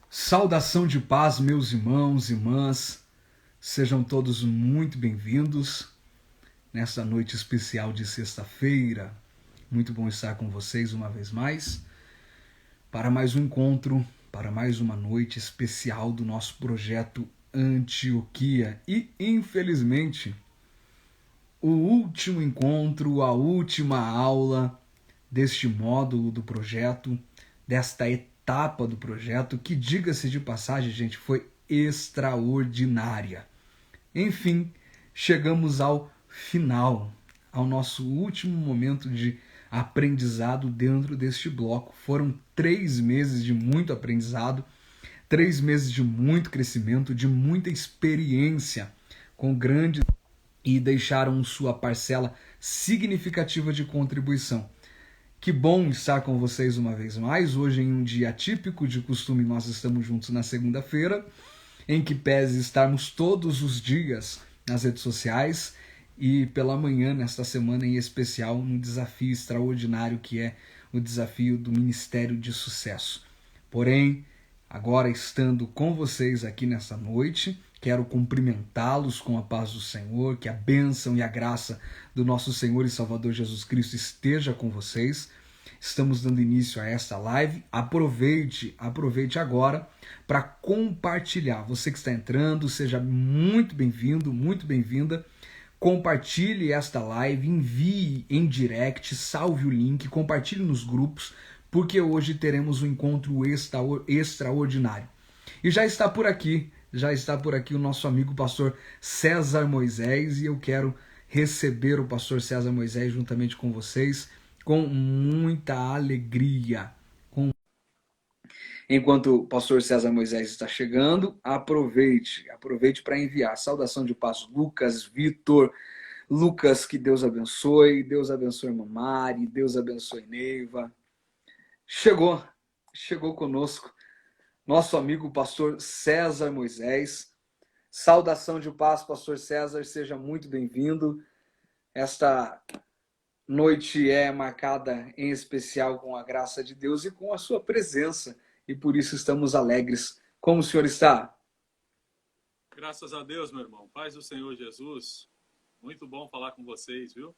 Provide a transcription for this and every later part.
Saudação de paz, meus irmãos e irmãs, sejam todos muito bem-vindos nessa noite especial de sexta-feira. Muito bom estar com vocês uma vez mais para mais um encontro, para mais uma noite especial do nosso projeto Antioquia. E, infelizmente, o último encontro, a última aula deste módulo do projeto, desta etapa do projeto, que, diga-se de passagem, gente, foi extraordinária. Enfim, chegamos ao final, ao nosso último momento de aprendizado dentro deste bloco. Foram 3 meses de muito aprendizado, 3 meses de muito crescimento, de muita experiência com grandes e deixaram sua parcela significativa de contribuição. Que bom estar com vocês uma vez mais, hoje em um dia atípico, de costume nós estamos juntos na segunda-feira, em que pese estarmos todos os dias nas redes sociais e pela manhã, nesta semana em especial, um desafio extraordinário que é o desafio do Ministério de Sucesso. Porém, agora estando com vocês aqui nessa noite, quero cumprimentá-los com a paz do Senhor, que a bênção e a graça do nosso Senhor e Salvador Jesus Cristo esteja com vocês. Estamos dando início a esta live. Aproveite agora para compartilhar. Você que está entrando, seja muito bem-vindo, muito bem-vinda. Compartilhe esta live, envie em direct, salve o link, compartilhe nos grupos, porque hoje teremos um encontro extraordinário. E já está por aqui o nosso amigo pastor César Moisés, e eu quero receber o pastor César Moisés juntamente com vocês com muita alegria. Enquanto o pastor César Moisés está chegando, aproveite para enviar. Saudação de paz, Lucas, Vitor, Lucas, que Deus abençoe Mamari, Deus abençoe Neiva. Chegou conosco nosso amigo pastor César Moisés. Saudação de paz, pastor César, seja muito bem-vindo. Esta noite é marcada em especial com a graça de Deus e com a sua presença, e por isso estamos alegres. Como o senhor está? Graças a Deus, meu irmão. Paz do Senhor Jesus. Muito bom falar com vocês, viu?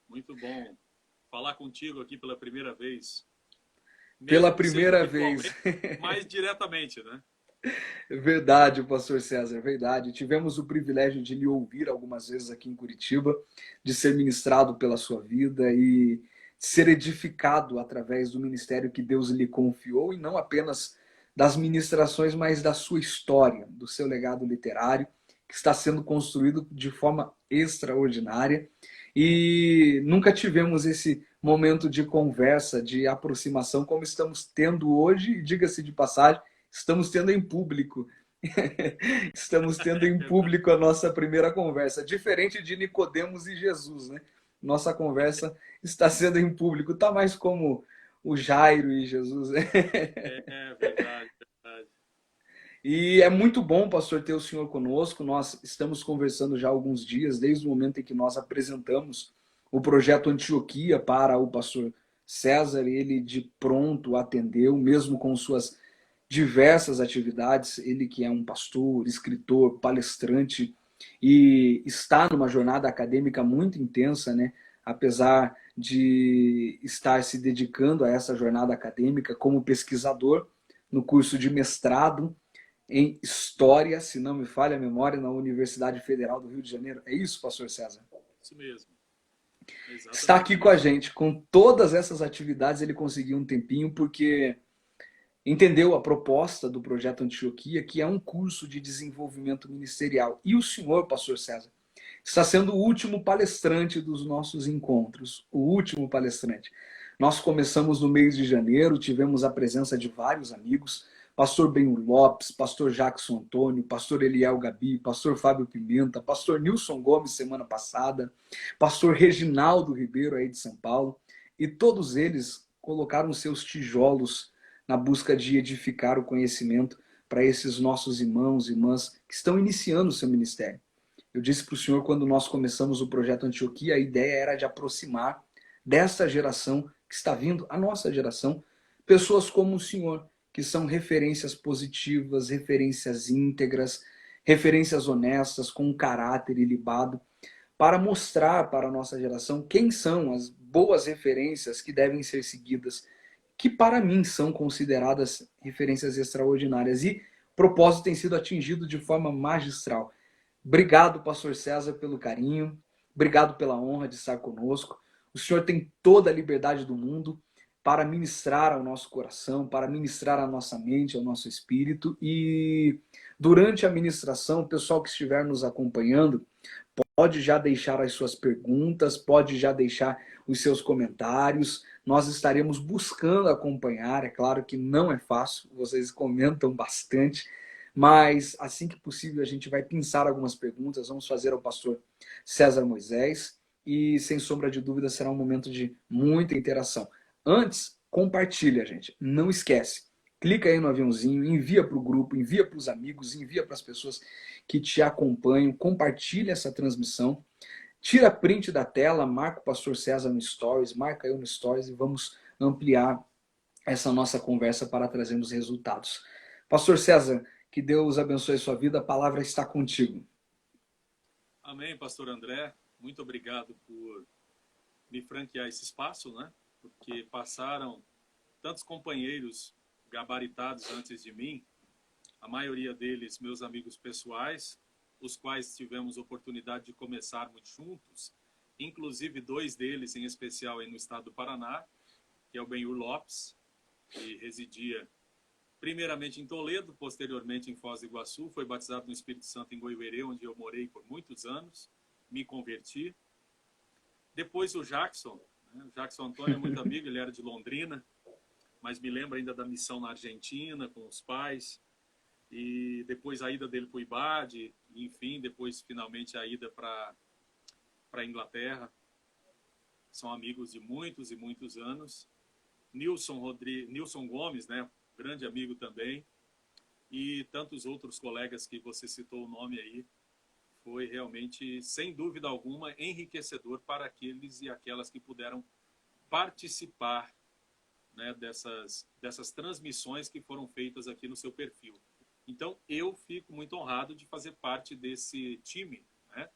Muito bom falar contigo aqui pela primeira vez. Pela primeira vez. Mais diretamente, né? Verdade, pastor César, verdade. Tivemos o privilégio de lhe ouvir algumas vezes aqui em Curitiba, de ser ministrado pela sua vida e ser edificado através do ministério que Deus lhe confiou, e não apenas das ministrações, mas da sua história, do seu legado literário, que está sendo construído de forma extraordinária. E nunca tivemos esse momento de conversa, de aproximação, como estamos tendo hoje, e diga-se de passagem, estamos tendo em público. Estamos tendo em público a nossa primeira conversa. Diferente de Nicodemos e Jesus, né? Nossa conversa está sendo em público. Está mais como o Jairo e Jesus. É verdade. E é muito bom, pastor, ter o senhor conosco. Nós estamos conversando já há alguns dias, desde o momento em que nós apresentamos o projeto Antioquia para o pastor César. Ele de pronto atendeu, mesmo com suas diversas atividades. Ele que é um pastor, escritor, palestrante e está numa jornada acadêmica muito intensa, né? Apesar de estar se dedicando a essa jornada acadêmica como pesquisador no curso de mestrado em História, se não me falha a memória, na Universidade Federal do Rio de Janeiro. É isso, pastor César? Isso mesmo. Exatamente. Está aqui com a gente. Com todas essas atividades, ele conseguiu um tempinho porque entendeu a proposta do projeto Antioquia, que é um curso de desenvolvimento ministerial. E o senhor, pastor César, está sendo o último palestrante dos nossos encontros. O último palestrante. Nós começamos no mês de janeiro, tivemos a presença de vários amigos, pastor Benho Lopes, pastor Jackson Antônio, pastor Eliel Gabi, pastor Fábio Pimenta, pastor Nilson Gomes semana passada, pastor Reginaldo Ribeiro aí de São Paulo, e todos eles colocaram seus tijolos na busca de edificar o conhecimento para esses nossos irmãos e irmãs que estão iniciando o seu ministério. Eu disse para o senhor, quando nós começamos o projeto Antioquia, a ideia era de aproximar dessa geração que está vindo, a nossa geração, pessoas como o senhor, que são referências positivas, referências íntegras, referências honestas, com caráter ilibado, para mostrar para a nossa geração quem são as boas referências que devem ser seguidas, que para mim são consideradas referências extraordinárias. E o propósito tem sido atingido de forma magistral. Obrigado, pastor César, pelo carinho. Obrigado pela honra de estar conosco. O senhor tem toda a liberdade do mundo para ministrar ao nosso coração, para ministrar à nossa mente, ao nosso espírito. E durante a ministração, o pessoal que estiver nos acompanhando pode já deixar as suas perguntas, pode já deixar os seus comentários. Nós estaremos buscando acompanhar. É claro que não é fácil, vocês comentam bastante, mas assim que possível a gente vai pensar algumas perguntas, vamos fazer ao pastor César Moisés e, sem sombra de dúvida, será um momento de muita interação. Antes, compartilha, gente. Não esquece. Clica aí no aviãozinho, envia para o grupo, envia para os amigos, envia para as pessoas que te acompanham, compartilha essa transmissão, tira print da tela, marca o pastor César no Stories, marca eu no Stories e vamos ampliar essa nossa conversa para trazermos resultados. Pastor César, que Deus abençoe a sua vida, a palavra está contigo. Amém, pastor André. Muito obrigado por me franquear esse espaço, né? Porque passaram tantos companheiros gabaritados antes de mim, a maioria deles meus amigos pessoais, os quais tivemos oportunidade de começarmos juntos, inclusive 2 deles em especial aí no estado do Paraná, que é o Benhur Lopes, que residia primeiramente em Toledo, posteriormente em Foz do Iguaçu, foi batizado no Espírito Santo em Goiuerê, onde eu morei por muitos anos, me converti. Depois o Jackson, né? O Jackson Antônio é muito amigo, ele era de Londrina, mas me lembro ainda da missão na Argentina com os pais, e depois a ida dele para o IBAD, e, enfim, depois finalmente a ida para a Inglaterra. São amigos de muitos e muitos anos. Nilson Gomes, né, grande amigo também, e tantos outros colegas que você citou o nome aí. Foi realmente, sem dúvida alguma, enriquecedor para aqueles e aquelas que puderam participar, né, dessas transmissões que foram feitas aqui no seu perfil. Então, eu fico muito honrado de fazer parte desse time, né?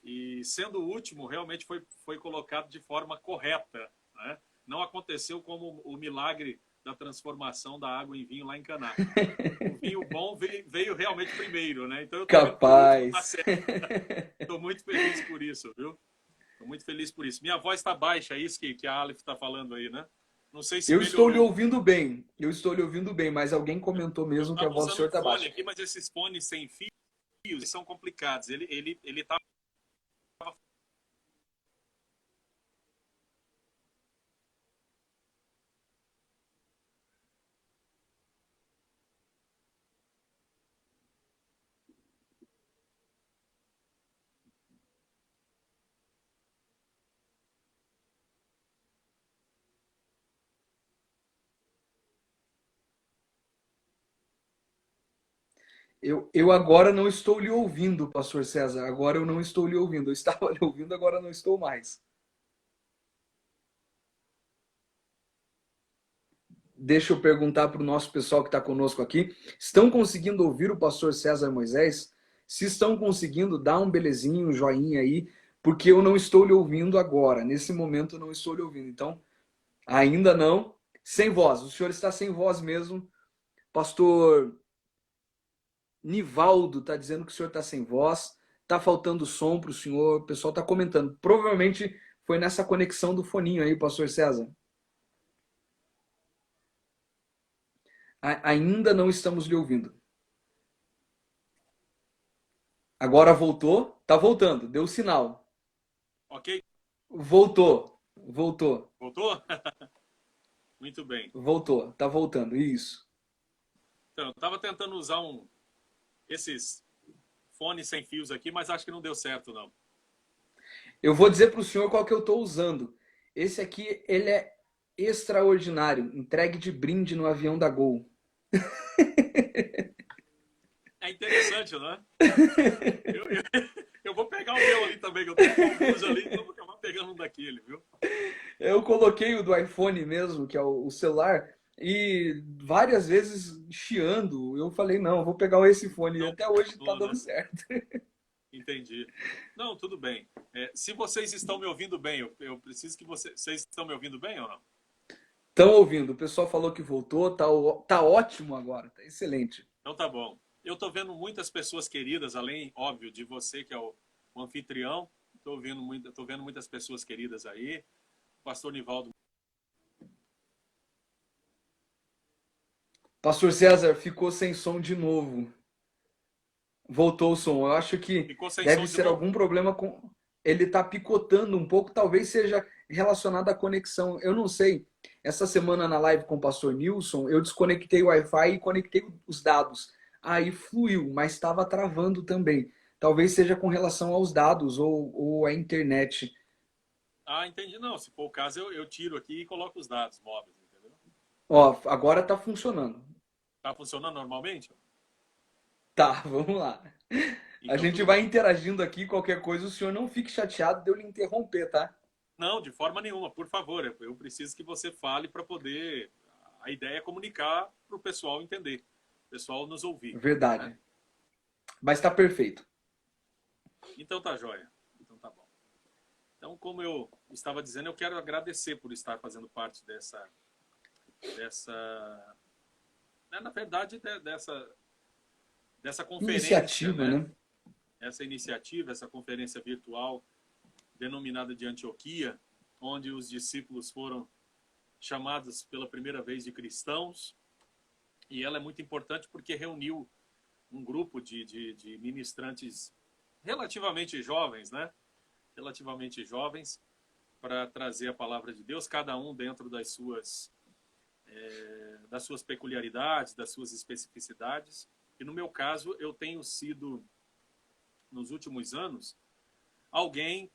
E sendo o último, realmente foi colocado de forma correta, né? Não aconteceu como o milagre da transformação da água em vinho lá em Caná. O vinho bom veio realmente primeiro, né? Então eu tô Capaz. Estou muito feliz por isso, viu? Estou muito feliz por isso. Minha voz está baixa, é isso que a Aleph está falando aí, né? Não sei se Eu estou lhe melhorou. ouvindo bem, mas alguém comentou mesmo que a voz do senhor está baixa. Aqui, mas esses fones sem fios são complicados. Ele tá Eu agora não estou lhe ouvindo, pastor César. Agora eu não estou lhe ouvindo. Eu estava lhe ouvindo, agora não estou mais. Deixa eu perguntar para o nosso pessoal que está conosco aqui. Estão conseguindo ouvir o pastor César Moisés? Se estão conseguindo, dá um belezinho, um joinha aí, porque eu não estou lhe ouvindo agora. Nesse momento eu não estou lhe ouvindo. Então, ainda não. Sem voz. O senhor está sem voz mesmo. Pastor Nivaldo está dizendo que o senhor está sem voz. Está faltando som para o senhor. O pessoal está comentando. Provavelmente foi nessa conexão do foninho aí, pastor César. Ainda não estamos lhe ouvindo. Agora voltou? Tá voltando, deu sinal. ok? Voltou. Voltou? Muito bem. Voltou, tá voltando, isso. Então, eu estava tentando usar esses fones sem fios aqui, mas acho que não deu certo, não. Eu vou dizer para o senhor qual que eu estou usando. Esse aqui, ele é extraordinário. Entregue de brinde no avião da Gol. É interessante, não é? Eu vou pegar o meu ali também, que eu tenho alguns ali, então eu vou acabar pegando um daquele, viu? Eu coloquei o do iPhone mesmo, que é o celular. e várias vezes chiando. Eu falei, não, eu vou pegar esse fone. E Não até hoje tá funcionou, dando né? certo. Entendi. Não, tudo bem. Se vocês estão me ouvindo bem, eu preciso que vocês estão me ouvindo bem ou não? Estão ouvindo, o pessoal falou que voltou, tá ótimo agora, tá excelente. Então tá bom. Eu estou vendo muitas pessoas queridas, além, óbvio, de você que é o anfitrião. Tô vendo muitas pessoas queridas aí. Pastor Nivaldo Pastor César ficou sem som de novo. Voltou o som. Eu acho que ficou sem deve som de ser novo? algum problema com. Ele tá picotando um pouco, talvez seja relacionado à conexão. Eu não sei. Essa semana na live com o pastor Nilson, eu desconectei o Wi-Fi e conectei os dados. Aí fluiu, mas estava travando também. Talvez seja com relação aos dados ou à internet. Ah, entendi. Não, se for o caso, eu tiro aqui e coloco os dados móveis, entendeu? Ó, agora tá funcionando. Tá funcionando normalmente? Tá, vamos lá. A Então gente tudo vai bem. interagindo aqui, qualquer coisa, o senhor não fique chateado de eu lhe interromper, tá? Não, de forma nenhuma, por favor. Eu preciso que você fale para poder. A ideia é comunicar para o pessoal entender, o pessoal nos ouvir, né? Verdade. Mas tá perfeito. Então tá jóia. Então tá bom. Então, como eu estava dizendo, eu quero agradecer por estar fazendo parte dessa, né, na verdade, dessa conferência, Iniciativa, né? né? Essa iniciativa, essa conferência virtual denominada de Antioquia, onde os discípulos foram chamados pela primeira vez de cristãos. E ela é muito importante porque reuniu um grupo de ministrantes relativamente jovens, né? Relativamente jovens, para trazer a palavra de Deus, cada um dentro das suas peculiaridades, das suas especificidades. E no meu caso, eu tenho sido, nos últimos anos, alguém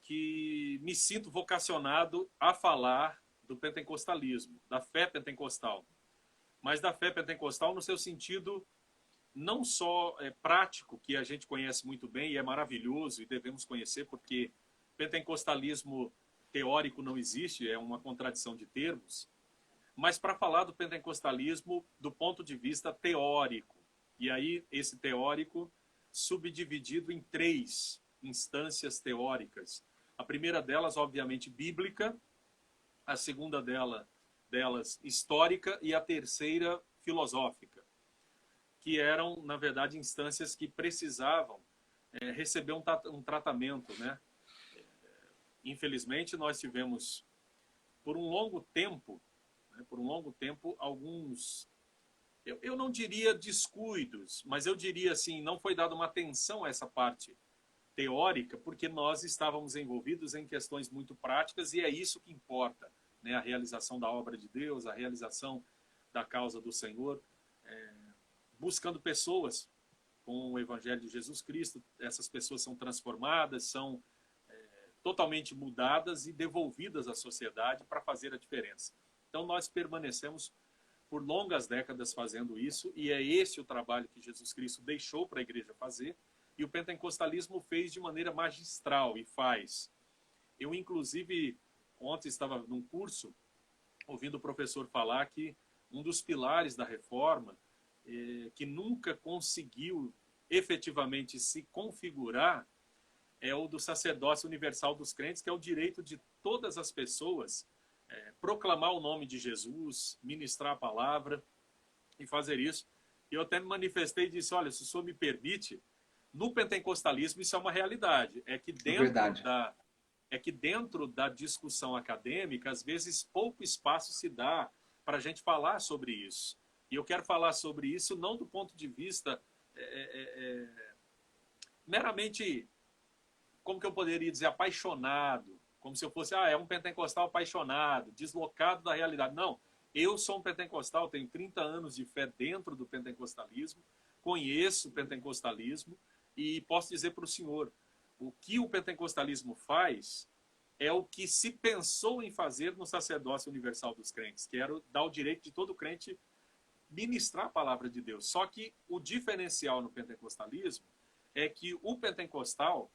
que me sinto vocacionado a falar do pentecostalismo, da fé pentecostal. Mas da fé pentecostal no seu sentido não só prático, que a gente conhece muito bem e é maravilhoso e devemos conhecer, porque pentecostalismo teórico não existe, é uma contradição de termos, mas para falar do pentecostalismo do ponto de vista teórico. E aí, esse teórico subdividido em três instâncias teóricas. A primeira delas, obviamente, bíblica, a segunda delas histórica e a terceira filosófica, que eram, na verdade, instâncias que precisavam receber um tratamento, né? Infelizmente, nós tivemos, por um longo tempo, alguns, eu não diria descuidos, mas eu diria assim, não foi dada uma atenção a essa parte teórica, porque nós estávamos envolvidos em questões muito práticas e é isso que importa, né? A realização da obra de Deus, a realização da causa do Senhor, buscando pessoas com o Evangelho de Jesus Cristo. Essas pessoas são transformadas, são totalmente mudadas e devolvidas à sociedade para fazer a diferença. Então nós permanecemos por longas décadas fazendo isso e é esse o trabalho que Jesus Cristo deixou para a igreja fazer e o pentecostalismo fez de maneira magistral e faz. Eu, inclusive, ontem estava num curso ouvindo o professor falar que um dos pilares da reforma que nunca conseguiu efetivamente se configurar é o do sacerdócio universal dos crentes, que é o direito de todas as pessoas proclamar o nome de Jesus, ministrar a palavra e fazer isso. E eu até me manifestei e disse, olha, se o senhor me permite, no pentecostalismo isso é uma realidade. Verdade. É que dentro da discussão acadêmica, às vezes pouco espaço se dá para a gente falar sobre isso. E eu quero falar sobre isso não do ponto de vista meramente, como que eu poderia dizer, apaixonado, como se eu fosse, é um pentecostal apaixonado, deslocado da realidade. Não, eu sou um pentecostal, tenho 30 anos de fé dentro do pentecostalismo, conheço o pentecostalismo e posso dizer para o senhor, o que o pentecostalismo faz é o que se pensou em fazer no sacerdócio universal dos crentes, que era dar o direito de todo crente ministrar a palavra de Deus. Só que o diferencial no pentecostalismo é que o pentecostal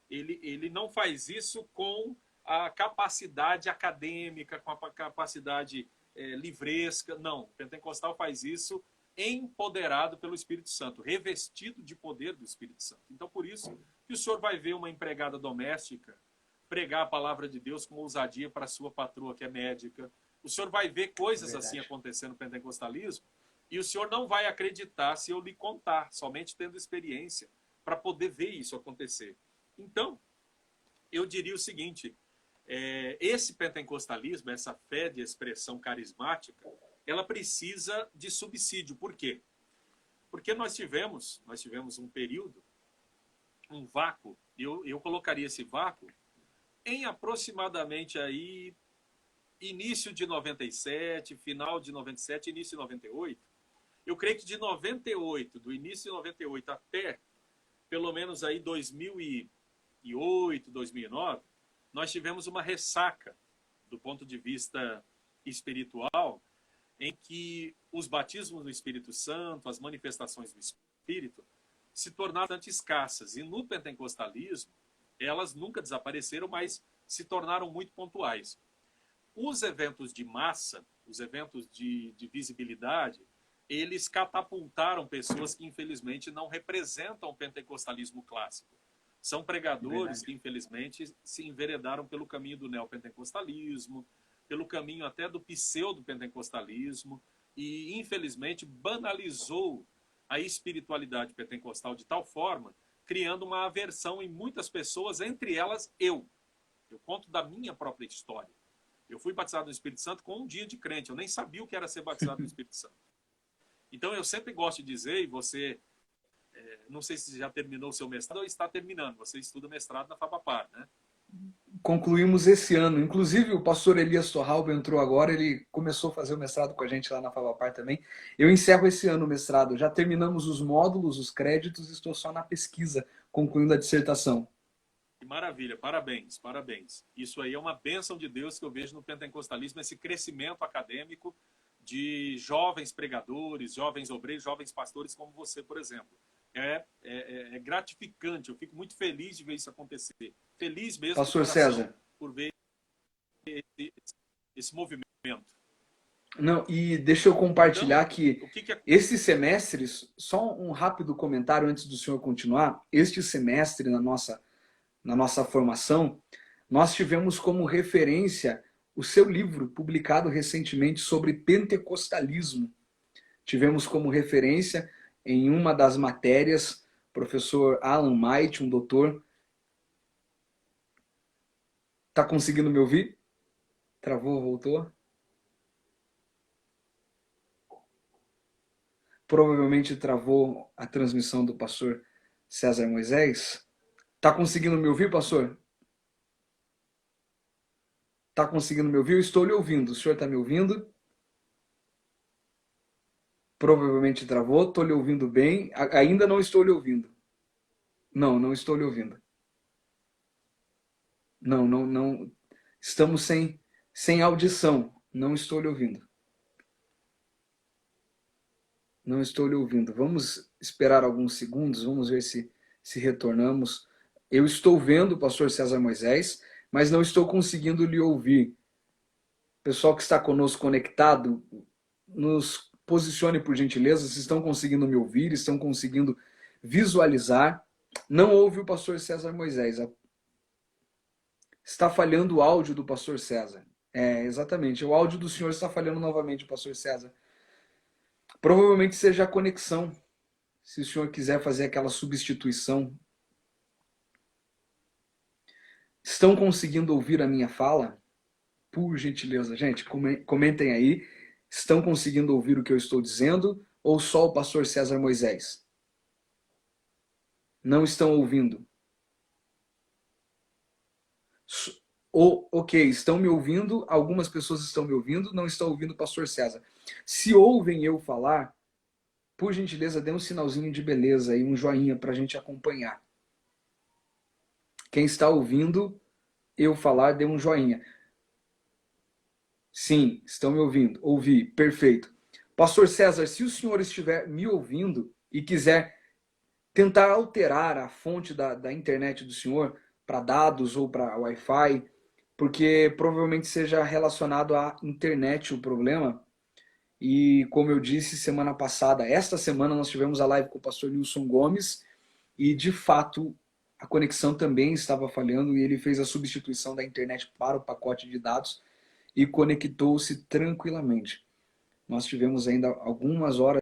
ele não faz isso com a capacidade acadêmica, com a capacidade livresca. Não, o pentecostal faz isso empoderado pelo Espírito Santo, revestido de poder do Espírito Santo. Então, por isso que o senhor vai ver uma empregada doméstica pregar a palavra de Deus com ousadia para a sua patroa, que é médica. O senhor vai ver coisas assim acontecendo no pentecostalismo e o senhor não vai acreditar se eu lhe contar, somente tendo experiência para poder ver isso acontecer. Então, eu diria o seguinte, esse pentecostalismo, essa fé de expressão carismática, ela precisa de subsídio. Por quê? Porque nós tivemos um período, um vácuo, eu colocaria esse vácuo em aproximadamente aí início de 97, final de 97, início de 98. Eu creio que de 98, do início de 98 até pelo menos aí 2008, 2009, nós tivemos uma ressaca do ponto de vista espiritual, em que os batismos no Espírito Santo, as manifestações do Espírito, se tornaram bastante escassas. E no pentecostalismo, elas nunca desapareceram, mas se tornaram muito pontuais. Os eventos de massa, os eventos de visibilidade, eles catapultaram pessoas que, infelizmente, não representam o pentecostalismo clássico. São pregadores que, infelizmente, se enveredaram pelo caminho do neopentecostalismo, pelo caminho até do pseudo-pentecostalismo, e, infelizmente, banalizou a espiritualidade pentecostal de tal forma, criando uma aversão em muitas pessoas, entre elas eu. Eu conto da minha própria história. Eu fui batizado no Espírito Santo com um dia de crente, eu nem sabia o que era ser batizado no Espírito Santo. Então, eu sempre gosto de dizer, e você, não sei se já terminou o seu mestrado ou está terminando, você estuda mestrado na FABAPAR, né? Concluímos esse ano. Inclusive, o pastor Elias Torralba entrou agora, ele começou a fazer o mestrado com a gente lá na FABAPAR também. Eu encerro esse ano o mestrado. Já terminamos os módulos, os créditos, estou só na pesquisa, concluindo a dissertação. Que maravilha, parabéns, parabéns. Isso aí é uma bênção de Deus que eu vejo no pentecostalismo, esse crescimento acadêmico de jovens pregadores, jovens obreiros, jovens pastores como você, por exemplo. É gratificante, eu fico muito feliz de ver isso acontecer. Feliz mesmo, Pastor César, por ver esse movimento. Não, e deixa eu compartilhar então, que esses semestres, só um rápido comentário antes do senhor continuar, este semestre na nossa formação, nós tivemos como referência o seu livro, publicado recentemente, sobre pentecostalismo. Tivemos como referência, em uma das matérias, professor Alan Might, um doutor. Tá conseguindo me ouvir? Travou, voltou? Provavelmente travou a transmissão do pastor César Moisés. Tá conseguindo me ouvir, pastor? Tá conseguindo me ouvir? Eu estou lhe ouvindo. O senhor está me ouvindo? Provavelmente travou. Estou lhe ouvindo bem. Ainda não estou lhe ouvindo. Não estou lhe ouvindo. Não. Estamos sem audição. Não estou lhe ouvindo. Não estou lhe ouvindo. Vamos esperar alguns segundos. Vamos ver se retornamos. Eu estou vendo o pastor César Moisés, mas não estou conseguindo lhe ouvir. Pessoal que está conosco conectado, nos posicione por gentileza, se estão conseguindo me ouvir, estão conseguindo visualizar. Não ouve o pastor César Moisés. Está falhando o áudio do pastor César. Exatamente. O áudio do senhor está falhando novamente, pastor César. Provavelmente seja a conexão. Se o senhor quiser fazer aquela substituição. Estão conseguindo ouvir a minha fala? Por gentileza, gente, comentem aí. Estão conseguindo ouvir o que eu estou dizendo ou só o pastor César Moisés? Não estão ouvindo? Ok, estão me ouvindo, algumas pessoas estão me ouvindo, não estão ouvindo o pastor César. Se ouvem eu falar, por gentileza, dê um sinalzinho de beleza e um joinha para a gente acompanhar. Quem está ouvindo eu falar, dê um joinha. Sim, estão me ouvindo. Ouvi, perfeito. Pastor César, se o senhor estiver me ouvindo e quiser tentar alterar a fonte da internet do senhor para dados ou para Wi-Fi, porque provavelmente seja relacionado à internet o problema. E como eu disse semana passada, esta semana nós tivemos a live com o pastor Nilson Gomes e de fato a conexão também estava falhando e ele fez a substituição da internet para o pacote de dados e conectou-se tranquilamente. Nós tivemos ainda algumas horas.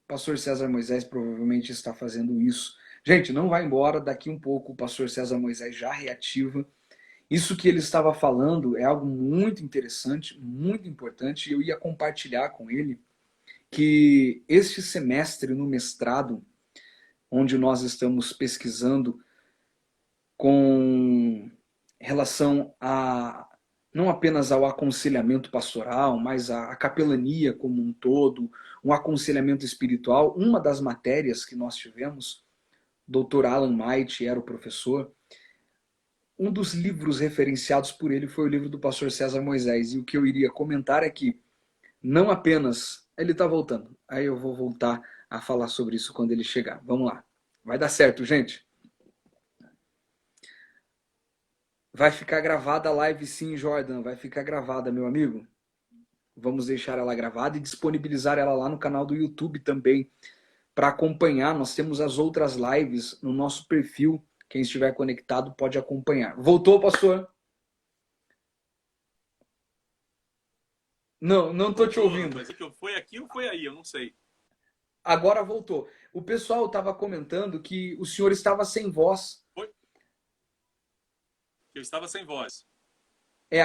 O pastor César Moisés provavelmente está fazendo isso. Gente, não vai embora, daqui um pouco o pastor César Moisés já reativa. Isso que ele estava falando é algo muito interessante, muito importante, e eu ia compartilhar com ele que este semestre no mestrado, onde nós estamos pesquisando com relação a não apenas ao aconselhamento pastoral, mas à capelania como um todo, um aconselhamento espiritual, uma das matérias que nós tivemos, Dr. Alan Might era o professor, um dos livros referenciados por ele foi o livro do pastor César Moisés, e o que eu iria comentar é que não apenas... Ele está voltando, aí eu vou voltar a falar sobre isso quando ele chegar. Vamos lá. Vai dar certo, gente. Vai ficar gravada a live sim, Jordan. Vai ficar gravada, meu amigo. Vamos deixar ela gravada e disponibilizar ela lá no canal do YouTube também. Para acompanhar, nós temos as outras lives no nosso perfil. Quem estiver conectado pode acompanhar. Voltou, pastor? Não, não estou te ouvindo. Mas foi aqui ou foi aí? Eu não sei. Agora voltou. O pessoal estava comentando que o senhor estava sem voz. Foi? Eu estava sem voz.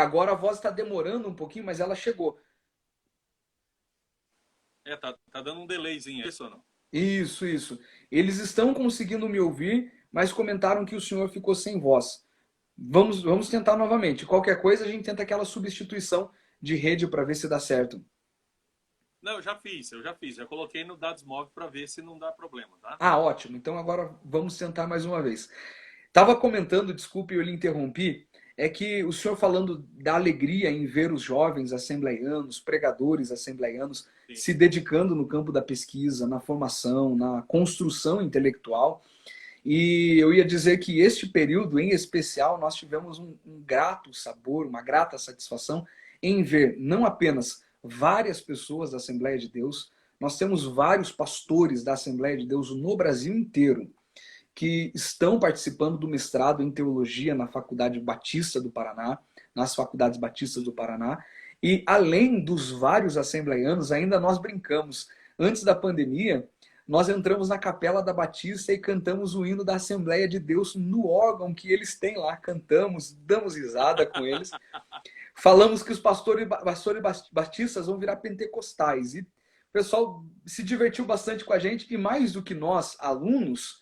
Agora a voz está demorando um pouquinho, mas ela chegou. Tá dando um delayzinho. É isso ou não? Isso. Eles estão conseguindo me ouvir, mas comentaram que o senhor ficou sem voz. Vamos tentar novamente. Qualquer coisa a gente tenta aquela substituição de rede para ver se dá certo. Não, eu já fiz. Já coloquei no dados móveis para ver se não dá problema, tá? Ah, ótimo. Então agora vamos tentar mais uma vez. Estava comentando, desculpe, eu lhe interrompi, é que o senhor falando da alegria em ver os jovens assembleianos, pregadores assembleianos, Sim. se dedicando no campo da pesquisa, na formação, na construção intelectual. E eu ia dizer que este período, em especial, nós tivemos um grato sabor, uma grata satisfação em ver não apenas várias pessoas da Assembleia de Deus, nós temos vários pastores da Assembleia de Deus no Brasil inteiro que estão participando do mestrado em teologia na Faculdade Batista do Paraná, nas Faculdades Batistas do Paraná. E além dos vários assembleianos, ainda nós brincamos. Antes da pandemia, nós entramos na Capela da Batista e cantamos o hino da Assembleia de Deus no órgão que eles têm lá. Cantamos, damos risada com eles. Falamos que os pastores batistas vão virar pentecostais. E o pessoal se divertiu bastante com a gente. E mais do que nós, alunos,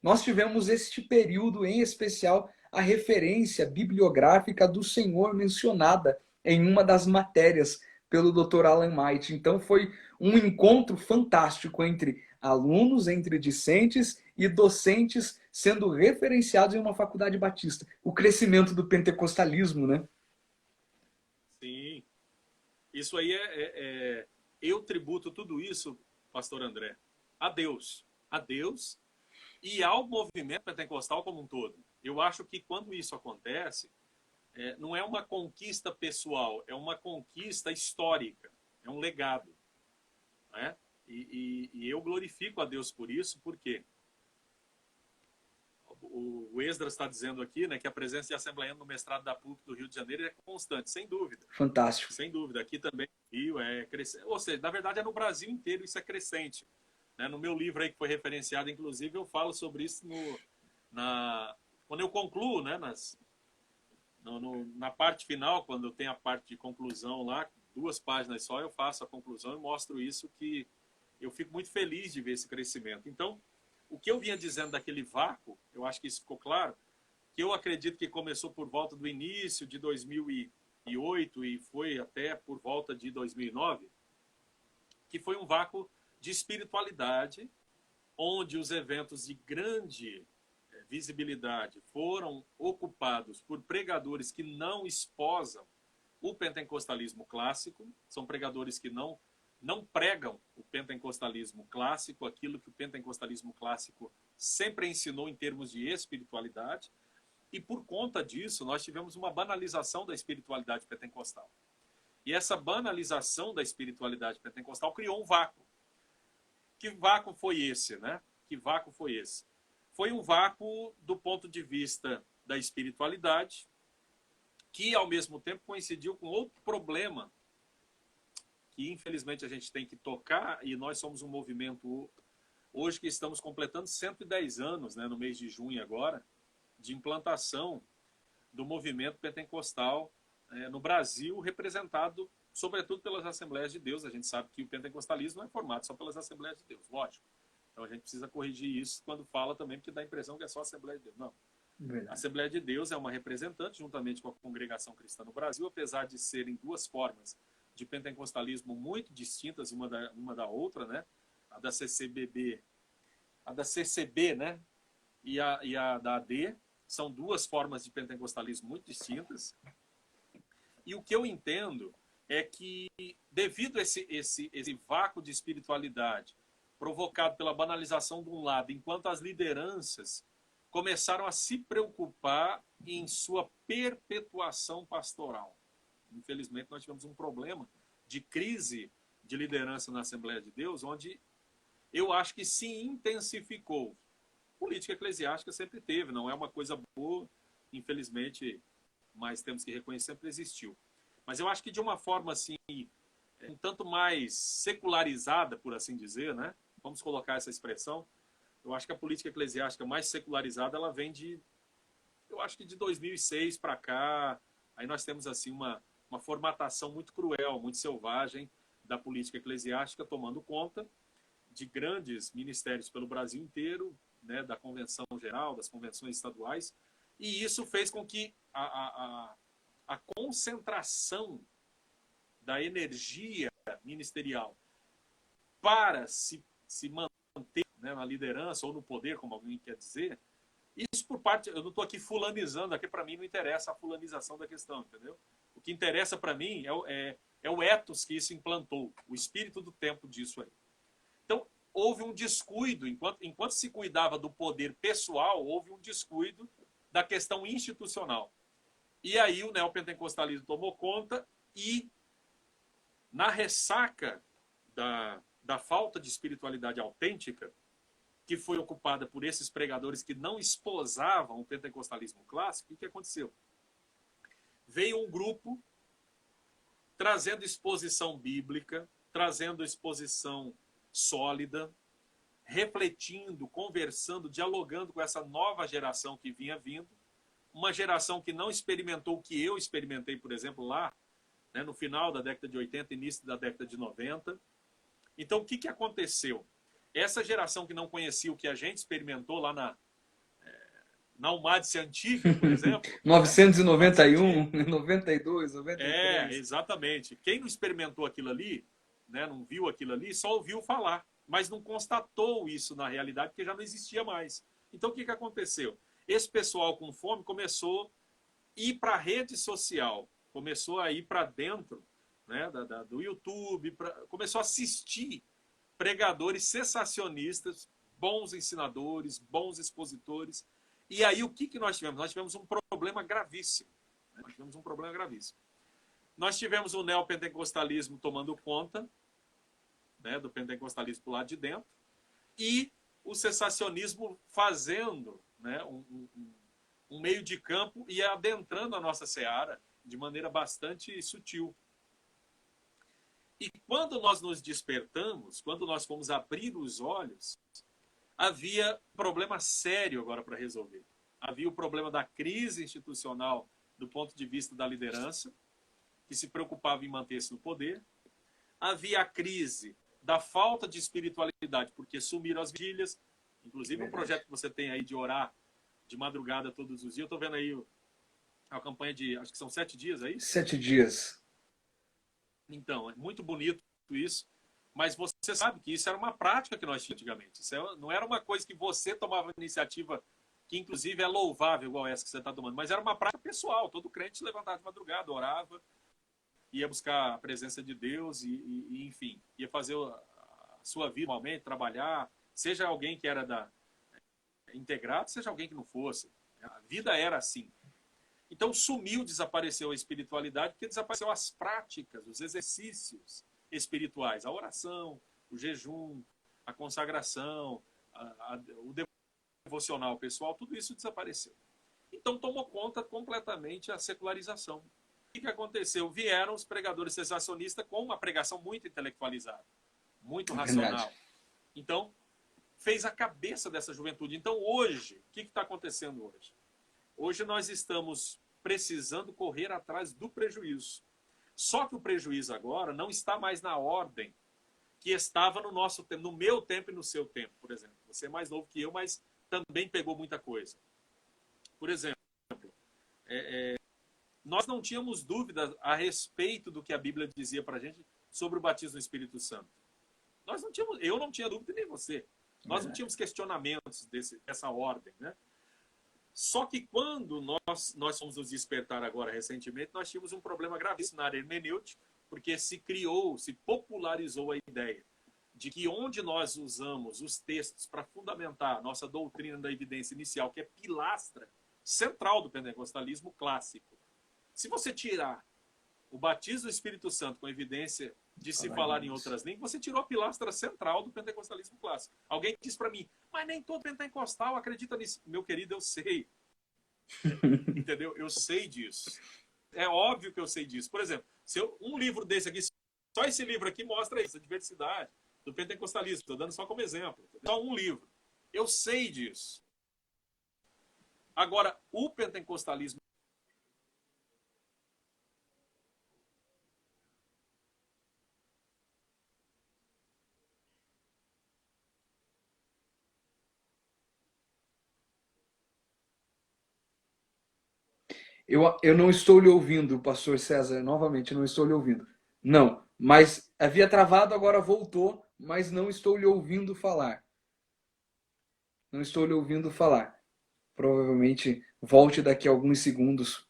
nós tivemos este período, em especial, a referência bibliográfica do Senhor mencionada em uma das matérias pelo Dr. Alan Might. Então foi um encontro fantástico entre alunos, entre discentes e docentes sendo referenciados em uma faculdade batista. O crescimento do pentecostalismo, né? Sim. Isso aí eu tributo tudo isso, pastor André, a Deus. A Deus e ao movimento pentecostal como um todo. Eu acho que quando isso acontece, não é uma conquista pessoal, é uma conquista histórica, é um legado. Né? E eu glorifico a Deus por isso, porque o Esdras está dizendo aqui, né, que a presença de assembleiano no mestrado da PUC do Rio de Janeiro é constante, sem dúvida. Fantástico. Sem dúvida. Aqui também no Rio é crescente. Ou seja, na verdade é no Brasil inteiro isso é crescente. No meu livro aí que foi referenciado, inclusive, eu falo sobre isso quando eu concluo, né, na parte final, quando eu tenho a parte de conclusão lá, 2 páginas só, eu faço a conclusão e mostro isso, que eu fico muito feliz de ver esse crescimento. Então, o que eu vinha dizendo daquele vácuo, eu acho que isso ficou claro, que eu acredito que começou por volta do início de 2008 e foi até por volta de 2009, que foi um vácuo de espiritualidade, onde os eventos de grande visibilidade foram ocupados por pregadores que não esposam o pentecostalismo clássico, são pregadores que não não pregam o pentecostalismo clássico, aquilo que o pentecostalismo clássico sempre ensinou em termos de espiritualidade, e por conta disso nós tivemos uma banalização da espiritualidade pentecostal. E essa banalização da espiritualidade pentecostal criou um vácuo. Que vácuo foi esse, né? Que vácuo foi esse? Foi um vácuo do ponto de vista da espiritualidade, que ao mesmo tempo coincidiu com outro problema que infelizmente a gente tem que tocar, e nós somos um movimento hoje que estamos completando 110 anos, né, no mês de junho agora, de implantação do movimento pentecostal no Brasil, representado sobretudo pelas Assembleias de Deus. A gente sabe que o pentecostalismo não é formado só pelas Assembleias de Deus, lógico. Então a gente precisa corrigir isso quando fala também, porque dá a impressão que é só a Assembleia de Deus. Não. Verdade. A Assembleia de Deus é uma representante, juntamente com a Congregação Cristã no Brasil, apesar de serem duas formas de pentecostalismo muito distintas uma da outra, né? A da CCBB, a da CCB, né? E a da AD, são duas formas de pentecostalismo muito distintas. E o que eu entendo é que, devido a esse vácuo de espiritualidade provocado pela banalização de um lado, enquanto as lideranças começaram a se preocupar em sua perpetuação pastoral. Infelizmente, nós tivemos um problema de crise de liderança na Assembleia de Deus, onde eu acho que se intensificou. Política eclesiástica sempre teve, não é uma coisa boa, infelizmente, mas temos que reconhecer, sempre existiu. Mas eu acho que de uma forma assim, um tanto mais secularizada, por assim dizer, né? Vamos colocar essa expressão. Eu acho que a política eclesiástica mais secularizada, ela vem eu acho que de 2006 para cá. Aí nós temos assim uma formatação muito cruel, muito selvagem da política eclesiástica, tomando conta de grandes ministérios pelo Brasil inteiro, né, da Convenção Geral, das convenções estaduais, e isso fez com que a concentração da energia ministerial para se manter, né, na liderança ou no poder, como alguém quer dizer, isso por parte, eu não estou aqui fulanizando, aqui para mim não interessa a fulanização da questão, entendeu? O que interessa para mim é o ethos que isso implantou, o espírito do tempo disso aí. Então, houve um descuido, enquanto se cuidava do poder pessoal, houve um descuido da questão institucional. E aí o neopentecostalismo tomou conta e, na ressaca da falta de espiritualidade autêntica, que foi ocupada por esses pregadores que não esposavam o pentecostalismo clássico, o que aconteceu? Veio um grupo trazendo exposição bíblica, trazendo exposição sólida, refletindo, conversando, dialogando com essa nova geração que vinha vindo, uma geração que não experimentou o que eu experimentei, por exemplo, lá, né, no final da década de 80, início da década de 90. Então, o que aconteceu? Essa geração que não conhecia o que a gente experimentou lá na Almadice Antiga, por exemplo. 991, 92, 93. Exatamente. Quem não experimentou aquilo ali, né, não viu aquilo ali, só ouviu falar, mas não constatou isso na realidade, porque já não existia mais. Então, o que aconteceu? Esse pessoal com fome começou a ir para a rede social, começou a ir para dentro, né, do YouTube, começou a assistir pregadores sensacionistas, bons ensinadores, bons expositores. E aí o que nós tivemos? Nós tivemos um problema gravíssimo. Né? Nós tivemos o neopentecostalismo tomando conta, né, do pentecostalismo do lado de dentro, e o cessacionismo fazendo, né, um meio de campo e adentrando a nossa seara de maneira bastante sutil. E quando nós nos despertamos, quando nós fomos abrir os olhos, havia um problema sério agora para resolver. Havia o problema da crise institucional do ponto de vista da liderança, que se preocupava em manter-se no poder. Havia a crise da falta de espiritualidade, porque sumiram as vigílias. Inclusive o projeto que você tem aí de orar de madrugada todos os dias. Eu estou vendo aí a campanha de, acho que são 7 dias aí. 7 dias. Então, é muito bonito isso, mas você sabe que isso era uma prática que nós tínhamos antigamente. Isso não era uma coisa que você tomava iniciativa, que inclusive é louvável, igual essa que você está tomando, mas era uma prática pessoal. Todo crente levantava de madrugada, orava, ia buscar a presença de Deus e enfim, ia fazer a sua vida normalmente, trabalhar, seja alguém que era integrado, seja alguém que não fosse. A vida era assim. Então sumiu, desapareceu a espiritualidade, porque desapareceu as práticas, os exercícios espirituais, a oração, o jejum, a consagração, o devocional pessoal, tudo isso desapareceu. Então tomou conta completamente a secularização. O que aconteceu? Vieram os pregadores sensacionistas com uma pregação muito intelectualizada, muito racional. Então, fez a cabeça dessa juventude. Então, hoje, o que está acontecendo hoje? Hoje nós estamos precisando correr atrás do prejuízo. Só que o prejuízo agora não está mais na ordem que estava no nosso tempo, no meu tempo e no seu tempo, por exemplo. Você é mais novo que eu, mas também pegou muita coisa. Por exemplo, nós não tínhamos dúvidas a respeito do que a Bíblia dizia para a gente sobre o batismo no Espírito Santo. Eu não tinha dúvida, nem você. Nós não tínhamos questionamentos dessa ordem, né? Só que quando nós fomos nos despertar agora recentemente, nós tínhamos um problema gravíssimo na área hermenêutica, porque se popularizou a ideia de que onde nós usamos os textos para fundamentar a nossa doutrina da evidência inicial, que é pilastra central do pentecostalismo clássico, se você tirar o batismo do Espírito Santo com evidência de se falar em outras línguas, você tirou a pilastra central do pentecostalismo clássico. Alguém disse para mim, mas nem todo pentecostal acredita nisso. Meu querido, eu sei. Entendeu? Eu sei disso. É óbvio que eu sei disso. Por exemplo, um livro desse aqui, só esse livro aqui mostra isso, a diversidade do pentecostalismo. Estou dando só como exemplo. Só um livro. Eu sei disso. Agora, o pentecostalismo Eu não estou lhe ouvindo, pastor César, novamente, não estou lhe ouvindo. Não, mas havia travado, agora voltou, mas não estou lhe ouvindo falar. Não estou lhe ouvindo falar. Provavelmente volte daqui a alguns segundos.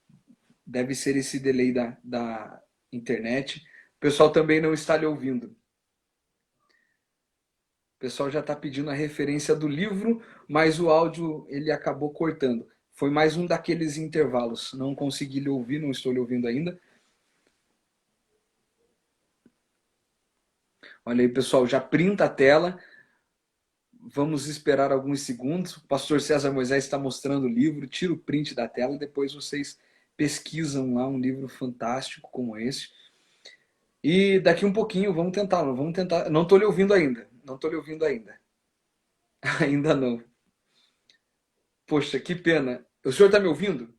Deve ser esse delay da internet. O pessoal também não está lhe ouvindo. O pessoal já está pedindo a referência do livro, mas o áudio ele acabou cortando. Foi mais um daqueles intervalos. Não consegui lhe ouvir, não estou lhe ouvindo ainda. Olha aí, pessoal, já printa a tela. Vamos esperar alguns segundos. O pastor César Moisés está mostrando o livro. Tira o print da tela e depois vocês pesquisam lá um livro fantástico como esse. E daqui um pouquinho, vamos tentar. Não estou lhe ouvindo ainda. Não estou lhe ouvindo ainda. Ainda não. Poxa, que pena. O senhor está me ouvindo?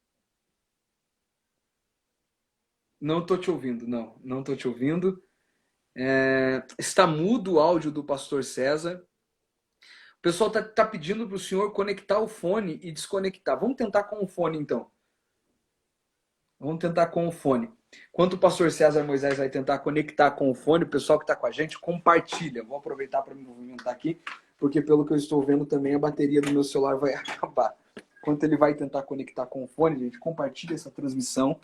Não estou te ouvindo, não estou te ouvindo. Está mudo o áudio do pastor César. O pessoal está pedindo para o senhor conectar o fone e desconectar. Vamos tentar com o fone, então. Vamos tentar com o fone. Enquanto o pastor César Moisés vai tentar conectar com o fone, o pessoal que está com a gente, compartilha. Vou aproveitar para me movimentar aqui, porque pelo que eu estou vendo também a bateria do meu celular vai acabar. Enquanto ele vai tentar conectar com o fone, gente, compartilha essa transmissão,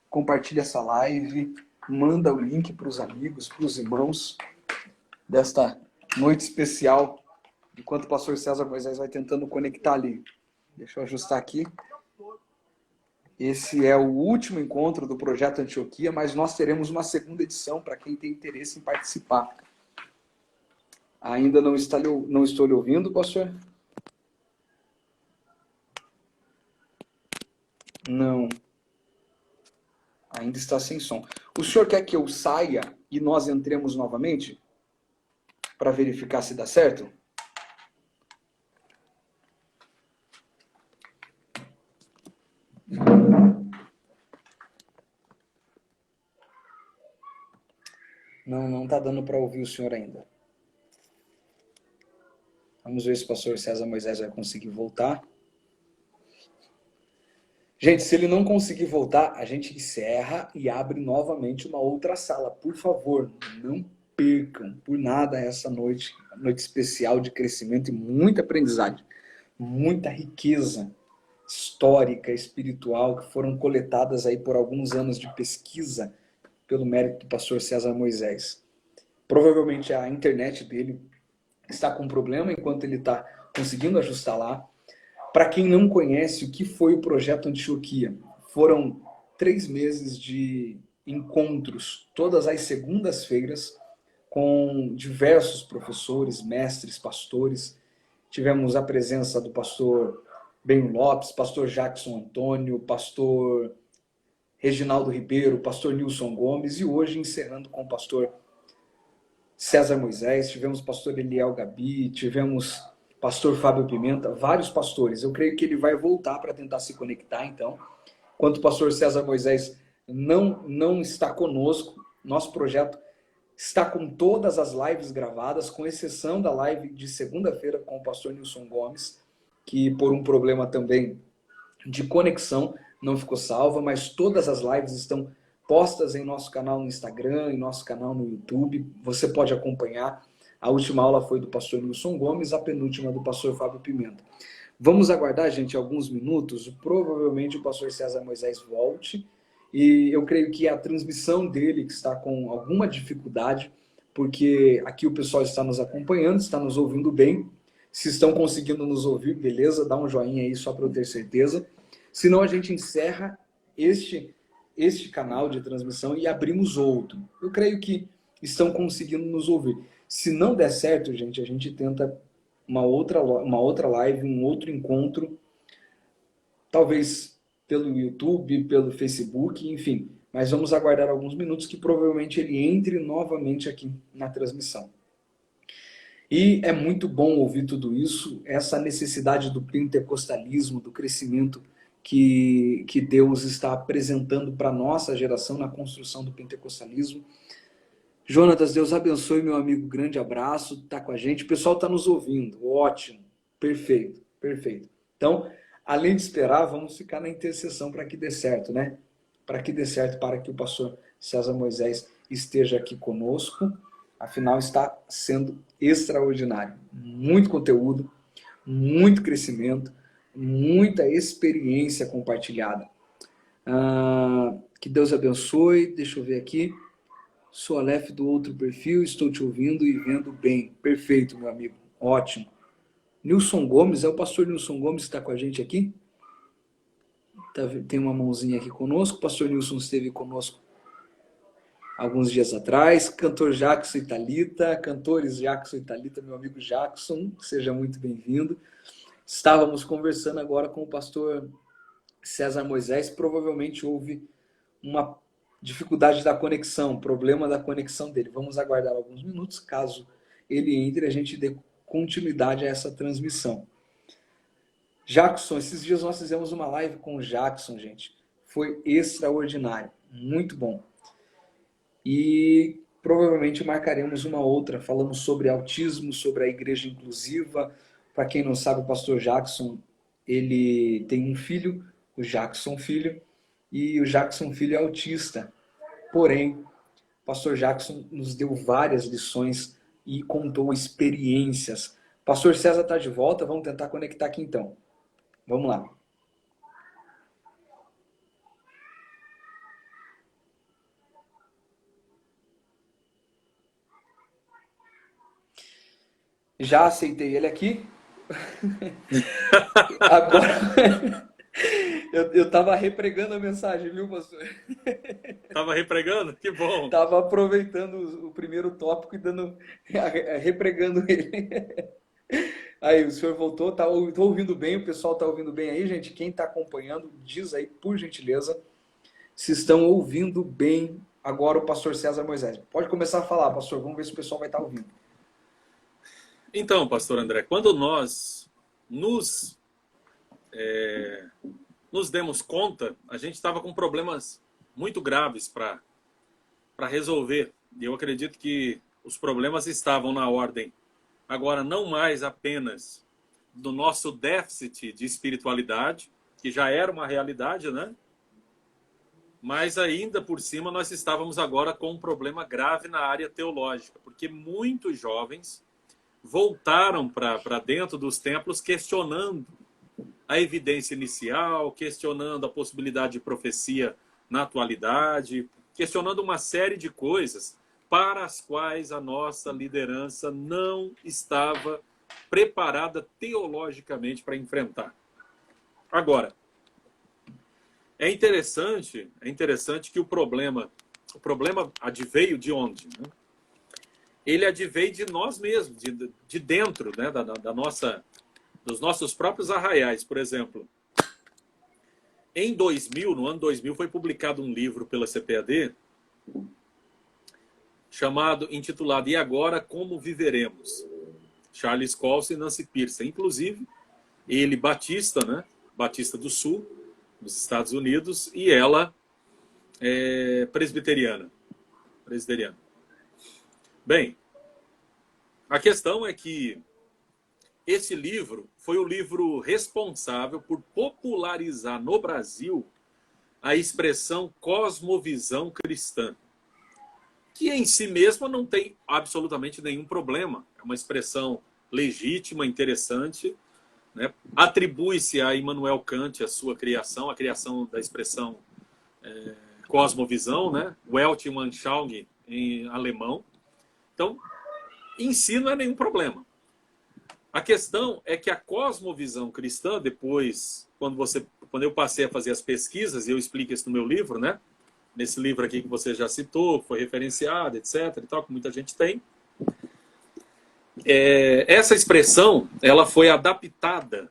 compartilha essa live, manda o link para os amigos, para os irmãos desta noite especial, enquanto o pastor César Moisés vai tentando conectar ali. Deixa eu ajustar aqui. Esse é o último encontro do Projeto Antioquia, mas nós teremos uma segunda edição para quem tem interesse em participar. Ainda não estou lhe ouvindo, pastor? Não. Ainda está sem som. O senhor quer que eu saia e nós entremos novamente? Para verificar se dá certo? Não está dando para ouvir o senhor ainda. Vamos ver se o pastor César Moisés vai conseguir voltar. Gente, se ele não conseguir voltar, a gente encerra e abre novamente uma outra sala. Por favor, não percam por nada essa noite especial de crescimento e muita aprendizagem, muita riqueza histórica, espiritual, que foram coletadas aí por alguns anos de pesquisa pelo mérito do pastor César Moisés. Provavelmente a internet dele está com problema enquanto ele está conseguindo ajustar lá. Para quem não conhece o que foi o Projeto Antioquia, foram 3 meses de encontros, todas as segundas-feiras, com diversos professores, mestres, pastores. Tivemos a presença do pastor Benho Lopes, pastor Jackson Antônio, pastor Reginaldo Ribeiro, pastor Nilson Gomes, e hoje encerrando com o pastor César Moisés, tivemos pastor Eliel Gabi, tivemos pastor Fábio Pimenta, vários pastores. Eu creio que ele vai voltar para tentar se conectar, então. Enquanto o pastor César Moisés não está conosco, nosso projeto está com todas as lives gravadas, com exceção da live de segunda-feira com o pastor Nilson Gomes, que por um problema também de conexão não ficou salva, mas todas as lives estão postas em nosso canal no Instagram, em nosso canal no YouTube. Você pode acompanhar. A última aula foi do pastor Nilson Gomes, a penúltima do pastor Fábio Pimenta. Vamos aguardar, gente, alguns minutos. Provavelmente o pastor César Moisés volte. E eu creio que a transmissão dele que está com alguma dificuldade, porque aqui o pessoal está nos acompanhando, está nos ouvindo bem. Se estão conseguindo nos ouvir, beleza, dá um joinha aí só para eu ter certeza. Senão a gente encerra este canal de transmissão e abrimos outro. Eu creio que estão conseguindo nos ouvir. Se não der certo, gente, a gente tenta uma outra live, um outro encontro, talvez pelo YouTube, pelo Facebook, enfim. Mas vamos aguardar alguns minutos que provavelmente ele entre novamente aqui na transmissão. E é muito bom ouvir tudo isso, essa necessidade do pentecostalismo, do crescimento que Deus está apresentando para a nossa geração na construção do pentecostalismo. Jonatas, Deus abençoe, meu amigo, grande abraço, tá com a gente, o pessoal está nos ouvindo, ótimo, perfeito, perfeito. Então, além de esperar, vamos ficar na intercessão para que dê certo, né? Para que dê certo, para que o pastor César Moisés esteja aqui conosco, afinal está sendo extraordinário, muito conteúdo, muito crescimento, muita experiência compartilhada. Que Deus abençoe, deixa eu ver aqui. Sou Aleph do outro perfil, estou te ouvindo e vendo bem. Perfeito, meu amigo. Ótimo. Nilson Gomes, é o pastor Nilson Gomes que está com a gente aqui? Tem uma mãozinha aqui conosco. O pastor Nilson esteve conosco alguns dias atrás. Cantor Jackson e Thalita, cantores Jackson e Thalita, meu amigo Jackson, seja muito bem-vindo. Estávamos conversando agora com o pastor César Moisés, provavelmente houve uma dificuldade da conexão, problema da conexão dele. Vamos aguardar alguns minutos, caso ele entre, a gente dê continuidade a essa transmissão. Jackson, esses dias nós fizemos uma live com o Jackson, gente. Foi extraordinário, muito bom. E provavelmente marcaremos uma outra, falando sobre autismo, sobre a igreja inclusiva. Para quem não sabe, o pastor Jackson, ele tem um filho, o Jackson Filho, e o Jackson Filho é autista. Porém, o pastor Jackson nos deu várias lições e contou experiências. Pastor César está de volta, vamos tentar conectar aqui então. Vamos lá. Já aceitei ele aqui. Agora, eu estava repregando a mensagem, viu, pastor? Estava repregando? Que bom. Estava aproveitando o primeiro tópico e repregando ele. Aí, o senhor voltou, tô ouvindo bem, o pessoal está ouvindo bem aí, gente? Quem está acompanhando, diz aí, por gentileza, se estão ouvindo bem agora o pastor César Moisés. Pode começar a falar, pastor, vamos ver se o pessoal vai estar ouvindo. Então, pastor André, quando nós nos demos conta, a gente estava com problemas muito graves para resolver. E eu acredito que os problemas estavam na ordem. Agora, não mais apenas do nosso déficit de espiritualidade, que já era uma realidade, né? Mas ainda por cima nós estávamos agora com um problema grave na área teológica, porque muitos jovens voltaram para dentro dos templos questionando a evidência inicial, questionando a possibilidade de profecia na atualidade. questionando uma série de coisas para as quais a nossa liderança não estava preparada teologicamente para enfrentar. Agora, é interessante que o problema adveio de onde? Né? Ele adveio de nós mesmos, de dentro, né? Dos nossos próprios arraiais. Por exemplo, em 2000, no ano 2000, foi publicado um livro pela CPAD intitulado E Agora Como Viveremos? Charles Colson e Nancy Pearson. Inclusive, ele batista, né? Batista do Sul, dos Estados Unidos, e ela presbiteriana. Bem, a questão é que esse livro foi o livro responsável por popularizar no Brasil a expressão cosmovisão cristã, que em si mesma não tem absolutamente nenhum problema. É uma expressão legítima, interessante, né? Atribui-se a Immanuel Kant a sua criação, a criação da expressão cosmovisão, né? Weltanschauung em alemão. Então, em si não é nenhum problema. A questão é que a cosmovisão cristã, depois, quando eu passei a fazer as pesquisas, e eu explico isso no meu livro, né? Nesse livro aqui que você já citou, foi referenciado, etc. e tal, que muita gente tem. Essa expressão, ela foi adaptada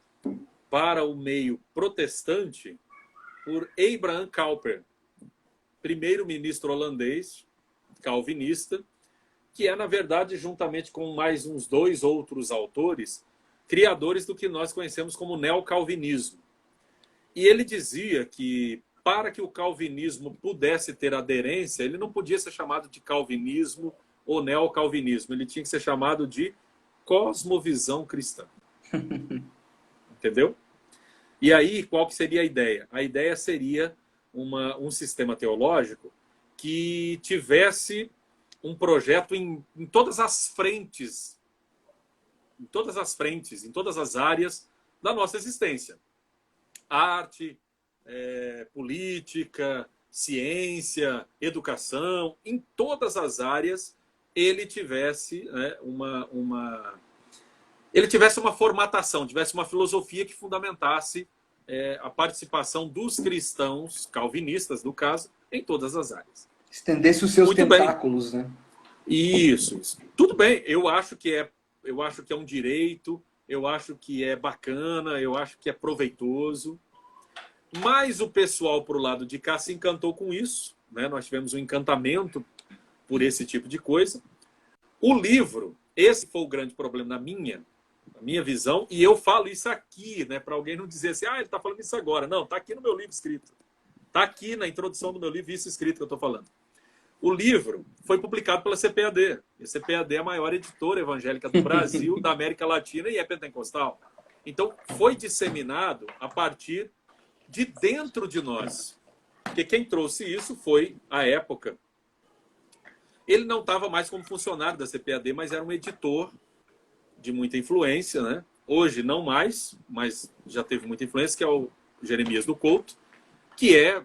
para o meio protestante por Abraham Kuyper, primeiro-ministro holandês, calvinista, que é, na verdade, juntamente com mais uns 2 outros autores, criadores do que nós conhecemos como neocalvinismo. E ele dizia que, para que o calvinismo pudesse ter aderência, ele não podia ser chamado de calvinismo ou neocalvinismo, ele tinha que ser chamado de cosmovisão cristã. Entendeu? E aí, qual que seria a ideia? A ideia seria um sistema teológico que tivesse um projeto em todas as frentes, em todas as áreas da nossa existência. Arte, política, ciência, educação, em todas as áreas ele tivesse, né, ele tivesse uma formatação, tivesse uma filosofia que fundamentasse a participação dos cristãos, calvinistas no caso, em todas as áreas. Estendesse os seus Muito tentáculos, bem. Né? Isso. Tudo bem, eu acho que é um direito, eu acho que é bacana, eu acho que é proveitoso. Mas o pessoal pro lado de cá se encantou com isso, né? Nós tivemos um encantamento por esse tipo de coisa. O livro, esse foi o grande problema na minha visão, e eu falo isso aqui, né, para alguém não dizer assim, ele está falando isso agora. Não, está aqui no meu livro escrito. Está aqui na introdução do meu livro isso escrito que eu estou falando. O livro foi publicado pela CPAD. A CPAD é a maior editora evangélica do Brasil, da América Latina, e é pentecostal. Então, foi disseminado a partir de dentro de nós. Porque quem trouxe isso foi, à época, ele não estava mais como funcionário da CPAD, mas era um editor de muita influência, né? Hoje não mais, mas já teve muita influência, que é o Jeremias do Couto, que é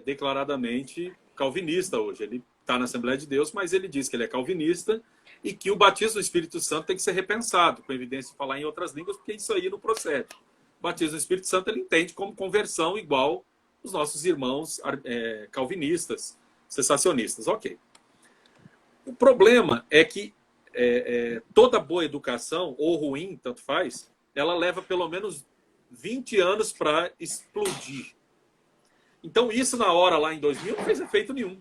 declaradamente calvinista hoje. Ele está na Assembleia de Deus, mas ele diz que ele é calvinista e que o batismo do Espírito Santo tem que ser repensado, com evidência de falar em outras línguas, porque isso aí não procede. O batismo do Espírito Santo ele entende como conversão igual os nossos irmãos calvinistas, cessacionistas. Ok. O problema é que toda boa educação, ou ruim, tanto faz, ela leva pelo menos 20 anos para explodir. Então, isso na hora, lá em 2000, não fez efeito nenhum.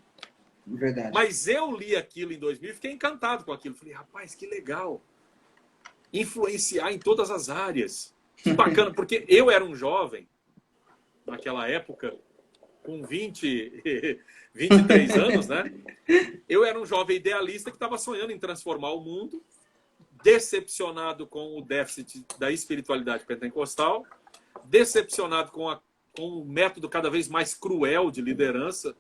Verdade. Mas eu li aquilo em 2000 e fiquei encantado com aquilo. Falei, rapaz, que legal. Influenciar em todas as áreas. Que bacana, porque eu era um jovem, naquela época, com 23 anos, né? Eu era um jovem idealista que estava sonhando em transformar o mundo, decepcionado com o déficit da espiritualidade pentecostal, decepcionado com um método cada vez mais cruel de liderança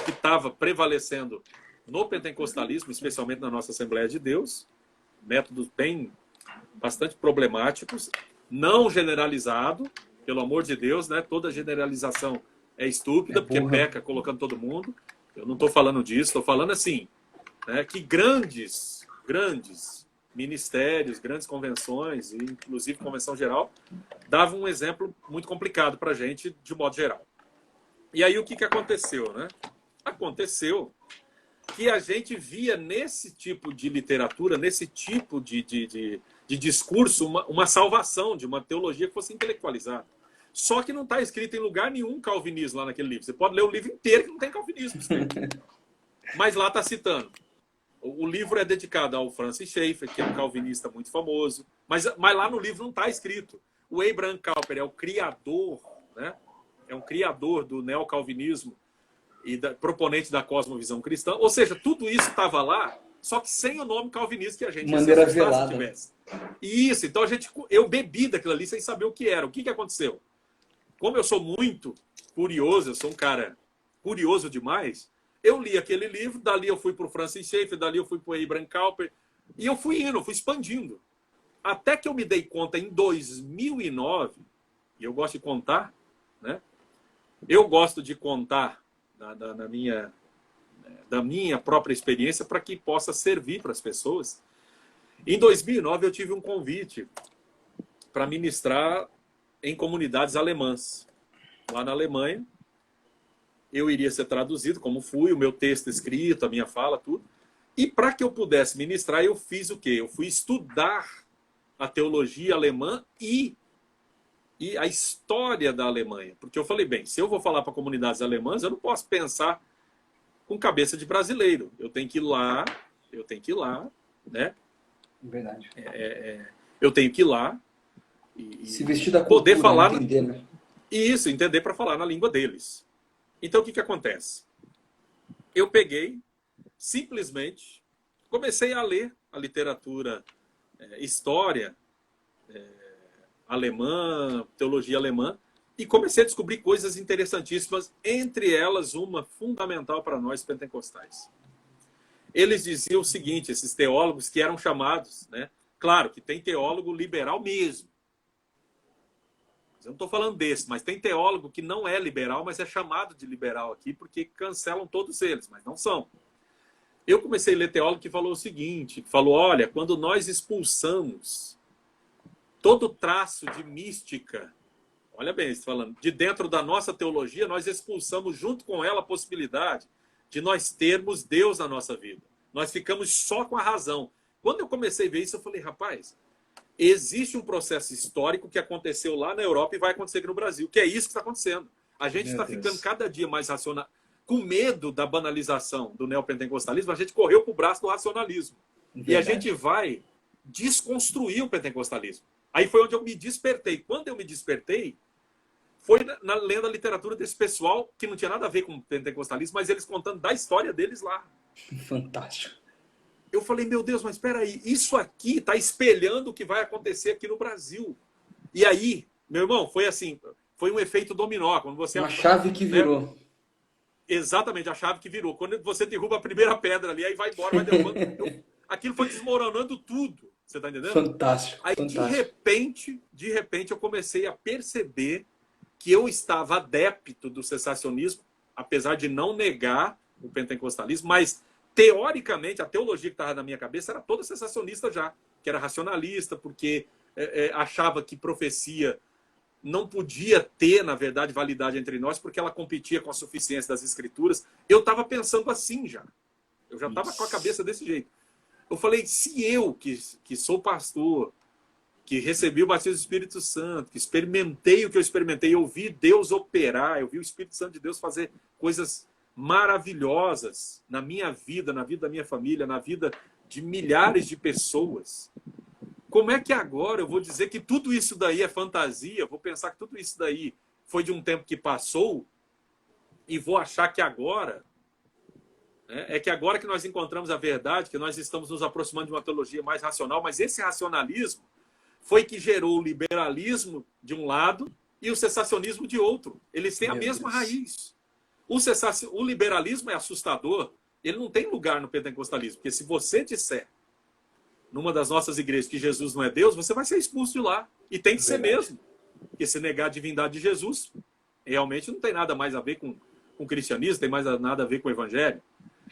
que estava prevalecendo no pentecostalismo, especialmente na nossa Assembleia de Deus, métodos bastante problemáticos, não generalizado, pelo amor de Deus, né? Toda generalização é estúpida, porque peca colocando todo mundo. Eu não estou falando disso, estou falando assim, né, que grandes ministérios, grandes convenções, inclusive convenção geral, davam um exemplo muito complicado para a gente, de modo geral. E aí o que aconteceu, né? Aconteceu que a gente via nesse tipo de literatura, nesse tipo de discurso, uma salvação de uma teologia que fosse intelectualizada. Só que não está escrito em lugar nenhum calvinismo lá naquele livro. Você pode ler o livro inteiro que não tem calvinismo. Mas lá está citando. O livro é dedicado ao Francis Schaeffer, que é um calvinista muito famoso. Mas lá no livro não está escrito. O Abraham Kuyper é o criador, né? É um criador do neocalvinismo e proponente da cosmovisão cristã. Ou seja, tudo isso estava lá, só que sem o nome calvinista que a gente maneira velada. Se tivesse. Isso, então eu bebi daquilo ali sem saber o que era. O que aconteceu? Como eu sou muito curioso, eu sou um cara curioso demais, eu li aquele livro, dali eu fui para o Francis Schaeffer, dali eu fui para o Abraham Kuyper, e eu fui indo, fui expandindo. Até que eu me dei conta em 2009, e eu gosto de contar, né? Eu gosto de contar da minha própria experiência para que possa servir para as pessoas. Em 2009 eu tive um convite para ministrar em comunidades alemãs. Lá na Alemanha, eu iria ser traduzido, como fui, o meu texto escrito, a minha fala, tudo. E para que eu pudesse ministrar, eu fiz o quê? Eu fui estudar a teologia alemã e a história da Alemanha. Porque eu falei, bem, se eu vou falar para comunidades alemãs, eu não posso pensar com cabeça de brasileiro. Eu tenho que ir lá, né? Verdade. Eu tenho que ir lá e se vestir da cultura, poder falar, entender, né? Isso, entender para falar na língua deles. Então, o que acontece? Eu peguei, simplesmente, comecei a ler a literatura, história alemã, teologia alemã, e comecei a descobrir coisas interessantíssimas, entre elas uma fundamental para nós pentecostais. Eles diziam o seguinte, esses teólogos que eram chamados, né? Claro que tem teólogo liberal mesmo. Eu não estou falando desse, mas tem teólogo que não é liberal, mas é chamado de liberal aqui, porque cancelam todos eles, mas não são. Eu comecei a ler teólogo que falou o seguinte, que falou, olha, quando nós expulsamos todo traço de mística, olha bem, estou falando, de dentro da nossa teologia, nós expulsamos junto com ela a possibilidade de nós termos Deus na nossa vida. Nós ficamos só com a razão. Quando eu comecei a ver isso, eu falei, rapaz, existe um processo histórico que aconteceu lá na Europa e vai acontecer aqui no Brasil, que é isso que está acontecendo. A gente está ficando cada dia mais racional. Com medo da banalização do neopentecostalismo, a gente correu para o braço do racionalismo. Verdade. E a gente vai desconstruir o pentecostalismo. Aí foi onde eu me despertei. Quando eu me despertei, foi lendo a literatura desse pessoal que não tinha nada a ver com o pentecostalismo, mas eles contando da história deles lá. Fantástico. Eu falei, meu Deus, mas espera aí, isso aqui está espelhando o que vai acontecer aqui no Brasil. E aí, meu irmão, foi assim, foi um efeito dominó. Quando você uma chave que virou. Né? Exatamente, a chave que virou. Quando você derruba a primeira pedra ali, aí vai embora, vai derrubando. Aquilo foi desmoronando tudo. Você está entendendo? Fantástico. Aí, fantástico. De repente, eu comecei a perceber que eu estava adepto do cessacionismo, apesar de não negar o pentecostalismo, mas teoricamente, a teologia que estava na minha cabeça era toda cessacionista já, que era racionalista, porque achava que profecia não podia ter, na verdade, validade entre nós, porque ela competia com a suficiência das escrituras. Eu estava pensando assim já. Eu já estava com a cabeça desse jeito. Eu falei, se eu, que sou pastor, que recebi o batismo do Espírito Santo, que experimentei o que eu experimentei, eu vi Deus operar, eu vi o Espírito Santo de Deus fazer coisas maravilhosas na minha vida, na vida da minha família, na vida de milhares de pessoas. Como é que agora eu vou dizer que tudo isso daí é fantasia? Vou pensar que tudo isso daí foi de um tempo que passou e vou achar que agora é que agora que nós encontramos a verdade, que nós estamos nos aproximando de uma teologia mais racional, mas esse racionalismo foi que gerou o liberalismo de um lado e o cessacionismo de outro. Eles têm a mesma raiz. O liberalismo é assustador, ele não tem lugar no pentecostalismo, porque se você disser numa das nossas igrejas que Jesus não é Deus, você vai ser expulso de lá. E tem que ser mesmo. Porque se negar a divindade de Jesus, realmente não tem nada mais a ver com com o cristianismo, tem mais nada a ver com o evangelho.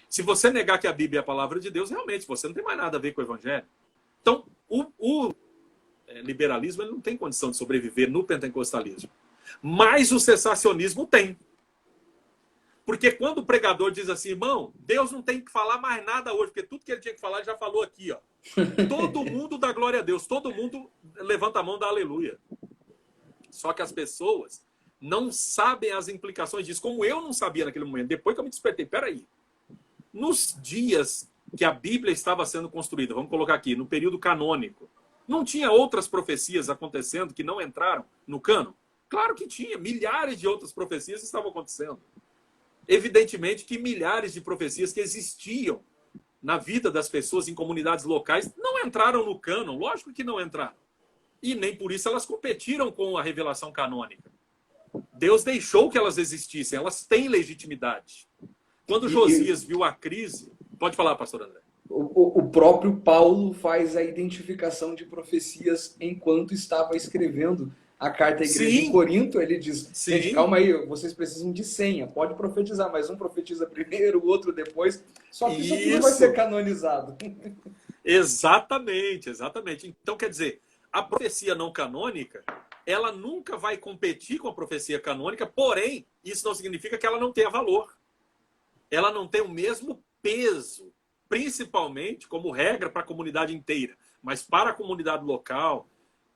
Se você negar que a Bíblia é a palavra de Deus, realmente você não tem mais nada a ver com o evangelho. Então, o liberalismo ele não tem condição de sobreviver no pentecostalismo. Mas o cessacionismo tem. Porque quando o pregador diz assim, irmão, Deus não tem que falar mais nada hoje, porque tudo que ele tinha que falar ele já falou aqui, ó. Todo mundo dá glória a Deus, todo mundo levanta a mão, dá aleluia. Só que as pessoas não sabem as implicações disso, como eu não sabia naquele momento. Depois que eu me despertei, peraí, nos dias que a Bíblia estava sendo construída, vamos colocar aqui, no período canônico, não tinha outras profecias acontecendo que não entraram no cânon? Claro que tinha, milhares de outras profecias estavam acontecendo. Evidentemente que milhares de profecias que existiam na vida das pessoas em comunidades locais não entraram no cânon, lógico que não entraram. E nem por isso elas competiram com a revelação canônica. Deus deixou que elas existissem, elas têm legitimidade. Quando Josias viu a crise... Pode falar, pastor André. O próprio Paulo faz a identificação de profecias enquanto estava escrevendo a carta à igreja em Corinto. Ele diz, gente, calma aí, vocês precisam de senha, pode profetizar, mas um profetiza primeiro, o outro depois, só que isso aqui não vai ser canonizado. Exatamente, exatamente. Então, quer dizer, a profecia não canônica, ela nunca vai competir com a profecia canônica, porém, isso não significa que ela não tenha valor. Ela não tem o mesmo peso, principalmente como regra para a comunidade inteira, mas para a comunidade local,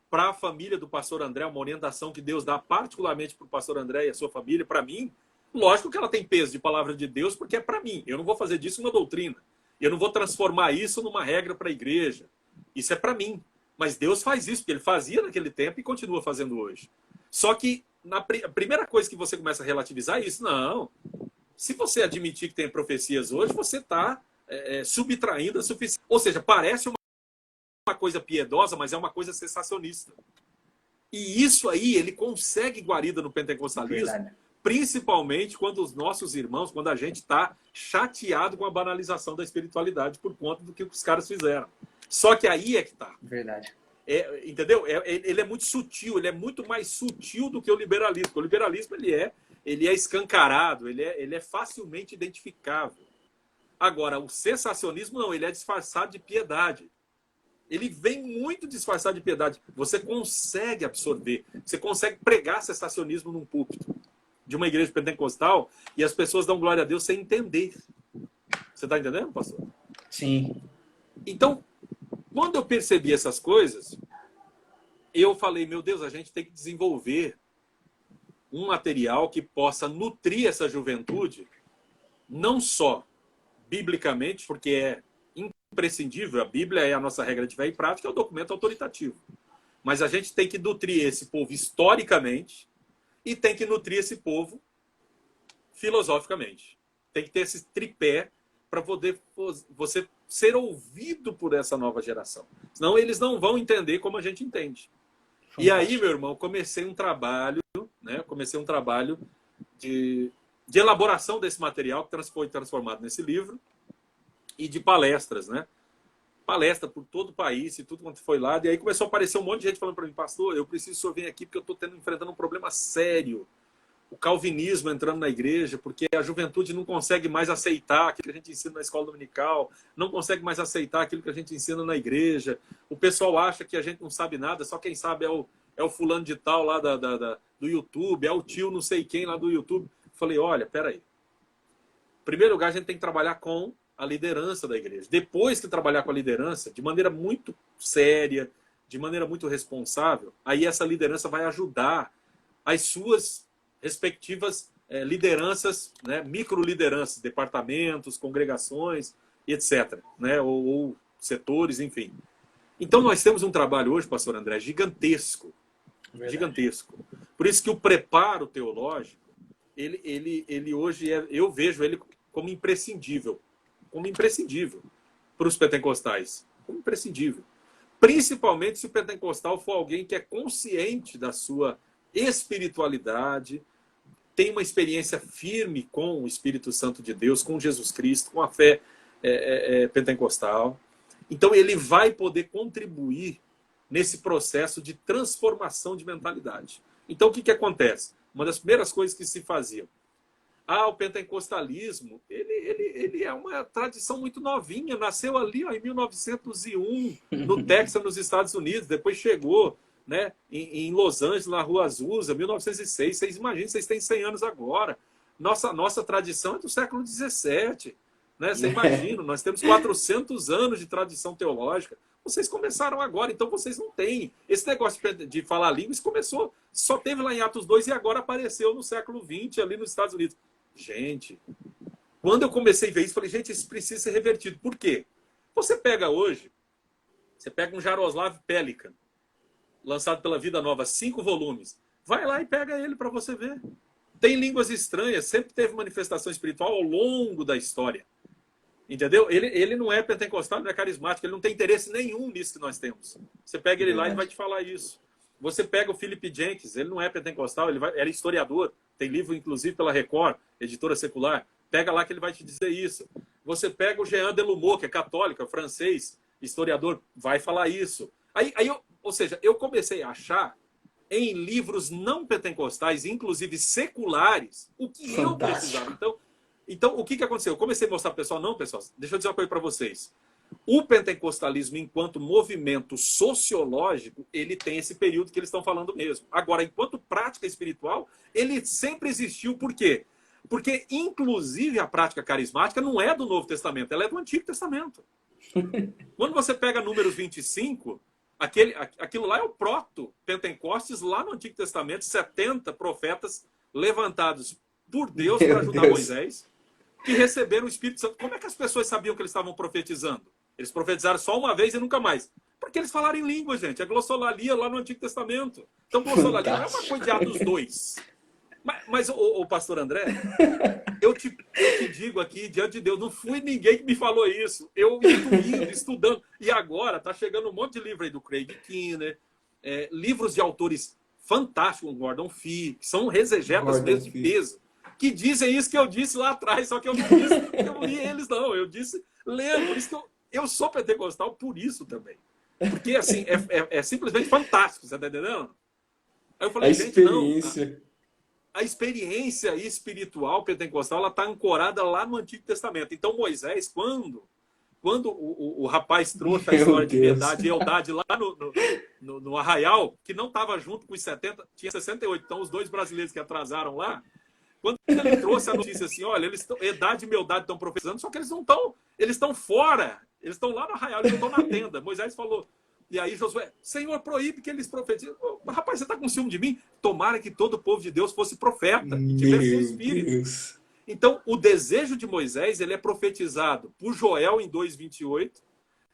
para a família do pastor André, uma orientação que Deus dá particularmente para o pastor André e a sua família, para mim, lógico que ela tem peso de palavra de Deus, porque é para mim. Eu não vou fazer disso uma doutrina. Eu não vou transformar isso numa regra para a igreja. Isso é para mim. Mas Deus faz isso, porque ele fazia naquele tempo e continua fazendo hoje. Só que a primeira coisa que você começa a relativizar é isso. Não. Se você admitir que tem profecias hoje, você está subtraindo a suficiência. Ou seja, parece uma coisa piedosa, mas é uma coisa sensacionista. E isso aí, ele consegue guarida no pentecostalismo, verdade, principalmente quando os nossos irmãos, quando a gente está chateado com a banalização da espiritualidade por conta do que os caras fizeram. Só que aí é que tá. Verdade. Entendeu? Ele é muito sutil, ele é muito mais sutil do que o liberalismo. O liberalismo, ele é escancarado, ele é facilmente identificável. Agora, o cessacionismo não, ele é disfarçado de piedade. Ele vem muito disfarçado de piedade. Você consegue absorver, você consegue pregar cessacionismo num púlpito de uma igreja pentecostal e as pessoas dão glória a Deus sem entender. Você está entendendo, pastor? Sim. Então, quando eu percebi essas coisas, eu falei, meu Deus, a gente tem que desenvolver um material que possa nutrir essa juventude, não só biblicamente, porque é imprescindível, a Bíblia é a nossa regra de fé e prática, é o documento autoritativo. Mas a gente tem que nutrir esse povo historicamente e tem que nutrir esse povo filosoficamente. Tem que ter esse tripé para poder você ser ouvido por essa nova geração. Senão eles não vão entender como a gente entende. Fantástico. E aí, meu irmão, comecei um trabalho de elaboração desse material que foi transformado nesse livro e de palestras, né? Palestra por todo o país e tudo quanto foi lá. E aí começou a aparecer um monte de gente falando para mim, pastor, eu preciso que o senhor venha aqui porque eu estou enfrentando um problema sério. O calvinismo entrando na igreja, porque a juventude não consegue mais aceitar aquilo que a gente ensina na escola dominical, não consegue mais aceitar aquilo que a gente ensina na igreja. O pessoal acha que a gente não sabe nada, só quem sabe é o fulano de tal lá do YouTube, é o tio não sei quem lá do YouTube. Falei, olha, peraí. Em primeiro lugar, a gente tem que trabalhar com a liderança da igreja. Depois que trabalhar com a liderança, de maneira muito séria, de maneira muito responsável, aí essa liderança vai ajudar as suas respectivas lideranças, né, microlideranças, departamentos, congregações, etc., né, ou setores, enfim. Então nós temos um trabalho hoje, pastor André, gigantesco. Verdade. Gigantesco. Por isso que o preparo teológico, ele hoje eu vejo ele como imprescindível para os pentecostais, como imprescindível. Principalmente se o pentecostal for alguém que é consciente da sua espiritualidade, tem uma experiência firme com o Espírito Santo de Deus, com Jesus Cristo, com a fé pentecostal. Então ele vai poder contribuir nesse processo de transformação de mentalidade. Então o que acontece? Uma das primeiras coisas que se faziam, o pentecostalismo, ele é uma tradição muito novinha, nasceu ali ó, em 1901, no Texas, nos Estados Unidos, depois chegou, né, em Los Angeles, na Rua Azusa, 1906. Vocês imaginam, vocês têm 100 anos agora. Nossa tradição é do século XVII. Né? Você imagina, nós temos 400 anos de tradição teológica. Vocês começaram agora, então vocês não têm. Esse negócio de falar línguas começou, só teve lá em Atos 2 e agora apareceu no século XX, ali nos Estados Unidos. Gente, quando eu comecei a ver isso, falei, gente, isso precisa ser revertido. Por quê? Você pega hoje, você pega um Jaroslav Pelikan, lançado pela Vida Nova, 5 volumes. Vai lá e pega ele para você ver. Tem línguas estranhas, sempre teve manifestação espiritual ao longo da história. Entendeu? Ele não é pentecostal, não é carismático, ele não tem interesse nenhum nisso que nós temos. Você pega ele lá e ele vai te falar isso. Você pega o Philip Jenkins, ele não é pentecostal, ele era historiador, tem livro inclusive pela Record, editora secular. Pega lá que ele vai te dizer isso. Você pega o Jean Delumeau, que é católico, é francês, historiador, vai falar isso. Ou seja, eu comecei a achar em livros não pentecostais, inclusive seculares, o que eu precisava. Então, o que aconteceu? Eu comecei a mostrar para o pessoal, não, pessoal, deixa eu dizer uma coisa para vocês. O pentecostalismo, enquanto movimento sociológico, ele tem esse período que eles estão falando mesmo. Agora, enquanto prática espiritual, ele sempre existiu. Por quê? Porque, inclusive, a prática carismática não é do Novo Testamento, ela é do Antigo Testamento. Quando você pega Números 25, aquilo lá é o proto-Pentecostes lá no Antigo Testamento, 70 profetas levantados por Deus para ajudar Moisés, que receberam o Espírito Santo. Como é que as pessoas sabiam que eles estavam profetizando? Eles profetizaram só uma vez e nunca mais. Porque eles falaram em língua, gente. É glossolalia lá no Antigo Testamento. Então, glossolalia não é uma coisa de Atos 2. Mas o pastor André, eu te digo aqui, diante de Deus, não fui ninguém que me falou isso. Eu indo, estudando. E agora está chegando um monte de livro aí do Craig Kinner, livros de autores fantásticos, como Gordon Fee, que são exegetas mesmo de peso, que dizem isso que eu disse lá atrás, só que eu não disse, eu não li eles, não. Eu disse, lendo, por isso que eu sou pentecostal por isso também. Porque, assim, é simplesmente fantástico, você está entendendo? Aí eu falei, gente, não... A experiência espiritual pentecostal ela está ancorada lá no Antigo Testamento. Então, Moisés, quando o rapaz trouxe a história de verdade e Eldade lá no Arraial, que não estava junto com os 70, tinha 68, então os 2 brasileiros que atrasaram lá, quando ele trouxe a notícia assim, olha, Eldade e Meldade estão profetizando, só que eles não estão, eles estão fora, eles estão lá no Arraial, eles não estão na tenda. Moisés falou, e aí Josué, Senhor, proíbe que eles profetizem. Rapaz, você está com ciúme de mim? Tomara que todo o povo de Deus fosse profeta e tivesse o Espírito. Deus. Então, o desejo de Moisés ele é profetizado por Joel em 2:28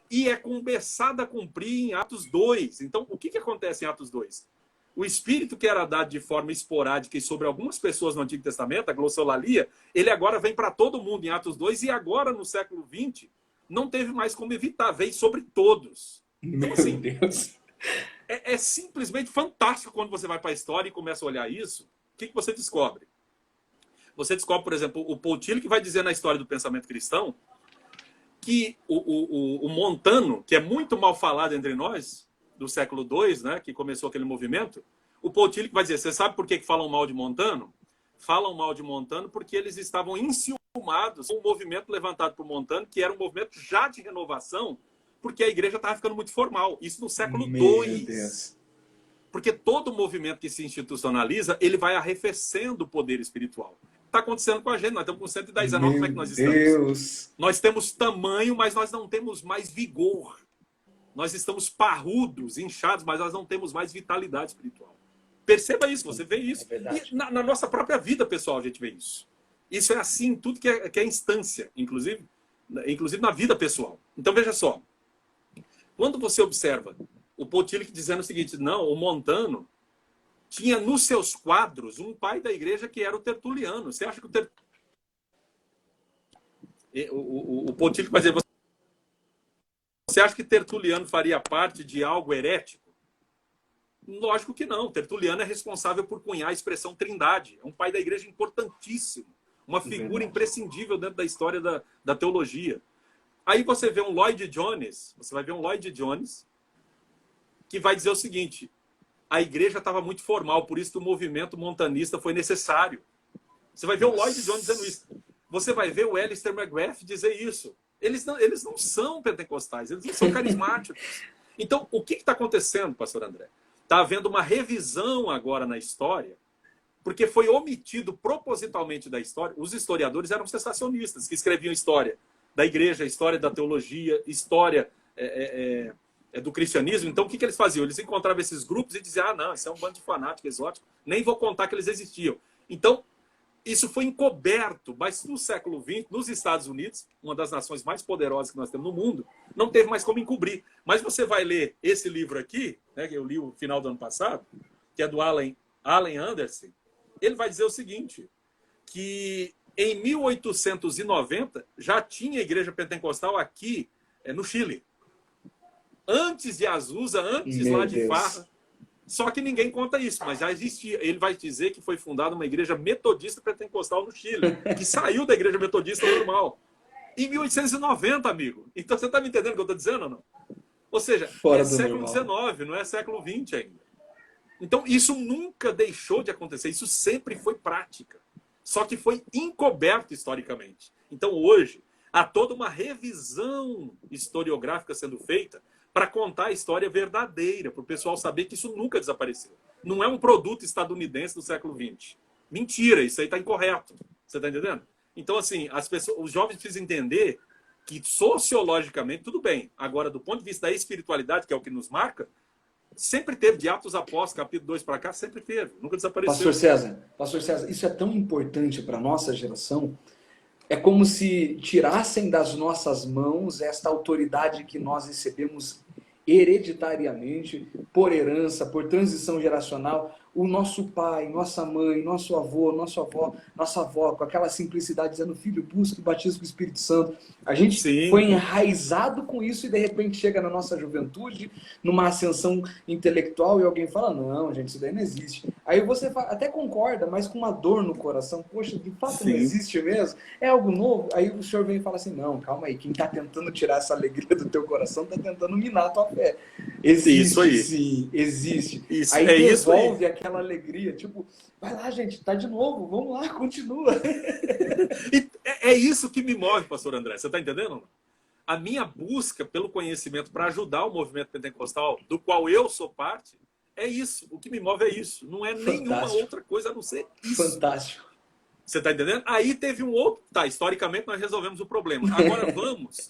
e é começado a cumprir em Atos 2. Então, o que acontece em Atos 2? O Espírito que era dado de forma esporádica e sobre algumas pessoas no Antigo Testamento, a glossolalia, ele agora vem para todo mundo em Atos 2 e agora, no século XX, não teve mais como evitar, veio sobre todos. Então, assim, Deus. É simplesmente fantástico quando você vai para a história e começa a olhar isso. O que você descobre? Você descobre, por exemplo, o Paul Tillich que vai dizer na história do pensamento cristão que o Montano, que é muito mal falado entre nós, do século II, né, que começou aquele movimento, o Paul Tillich vai dizer, você sabe por que falam mal de Montano? Falam mal de Montano porque eles estavam enciumados com o movimento levantado por Montano, que era um movimento já de renovação, porque a igreja estava ficando muito formal. Isso no século II. Porque todo movimento que se institucionaliza, ele vai arrefecendo o poder espiritual. Está acontecendo com a gente. Nós estamos com 110 anos. Como é que nós estamos? Deus. Nós temos tamanho, mas nós não temos mais vigor. Nós estamos parrudos, inchados, mas nós não temos mais vitalidade espiritual. Perceba isso, você vê isso. E na nossa própria vida, pessoal, a gente vê isso. Isso é assim em tudo que é instância, inclusive na vida pessoal. Então, veja só. Quando você observa o Paul Tillich dizendo o seguinte, não, o Montano tinha nos seus quadros um pai da igreja que era o Tertuliano. Você acha que o Paul Tillich vai dizer, você acha que Tertuliano faria parte de algo herético? Lógico que não. Tertuliano é responsável por cunhar a expressão trindade. É um pai da igreja importantíssimo. Uma figura imprescindível dentro da história da teologia. Aí você vê um Lloyd Jones, que vai dizer o seguinte, a igreja estava muito formal, por isso que o movimento montanista foi necessário. Você vai ver o Lloyd Jones dizendo isso. Você vai ver o Alistair McGrath dizer isso. Eles não são pentecostais, eles não são carismáticos. Então, o que está acontecendo, pastor André? Está havendo uma revisão agora na história, porque foi omitido propositalmente da história. Os historiadores eram sensacionistas, que escreviam história da igreja, história da teologia, história do cristianismo. Então, o que eles faziam? Eles encontravam esses grupos e diziam, ah, não, isso é um bando de fanáticos exóticos, nem vou contar que eles existiam. Então, isso foi encoberto, mas no século XX, nos Estados Unidos, uma das nações mais poderosas que nós temos no mundo, não teve mais como encobrir. Mas você vai ler esse livro aqui, né, que eu li no final do ano passado, que é do Alan Anderson, ele vai dizer o seguinte, que em 1890 já tinha igreja pentecostal aqui no Chile. Antes de Azusa, antes lá de Farra. Só que ninguém conta isso, mas já existia. Ele vai dizer que foi fundada uma igreja metodista pentecostal no Chile, que saiu da igreja metodista normal. Em 1890, amigo. Então você está me entendendo o que eu estou dizendo ou não? Ou seja, é século XIX, não é século XX ainda. Então isso nunca deixou de acontecer, isso sempre foi prática. Só que foi encoberto historicamente. Então hoje, há toda uma revisão historiográfica sendo feita para contar a história verdadeira, para o pessoal saber que isso nunca desapareceu. Não é um produto estadunidense do século XX. Mentira, isso aí está incorreto. Você está entendendo? Então, assim, os jovens precisam entender que sociologicamente, tudo bem. Agora, do ponto de vista da espiritualidade, que é o que nos marca, sempre teve, de Atos Apóstolos, capítulo 2 para cá, sempre teve. Nunca desapareceu. Pastor César, isso é tão importante para a nossa geração. É como se tirassem das nossas mãos esta autoridade que nós recebemos hereditariamente, por herança, por transição geracional. O nosso pai, nossa mãe, nosso avô, nossa avó, com aquela simplicidade, dizendo, filho, busque o batismo com o Espírito Santo. A gente foi enraizado com isso e de repente chega na nossa juventude, numa ascensão intelectual e alguém fala, não, gente, isso daí não existe. Aí você até concorda, mas com uma dor no coração, poxa, de fato não existe mesmo? É algo novo? Aí o senhor vem e fala assim, não, calma aí, quem está tentando tirar essa alegria do teu coração está tentando minar a tua fé. Existe, isso aí. Sim, existe. Isso, aí devolve aquela alegria, tipo, vai lá, gente, tá de novo, vamos lá, continua. É isso que me move, pastor André, você tá entendendo? A minha busca pelo conhecimento para ajudar o movimento pentecostal, do qual eu sou parte, é isso. O que me move é isso. Não é nenhuma outra coisa a não ser isso. Fantástico. Você está entendendo? Aí teve um outro... Tá, historicamente nós resolvemos o problema. Agora vamos,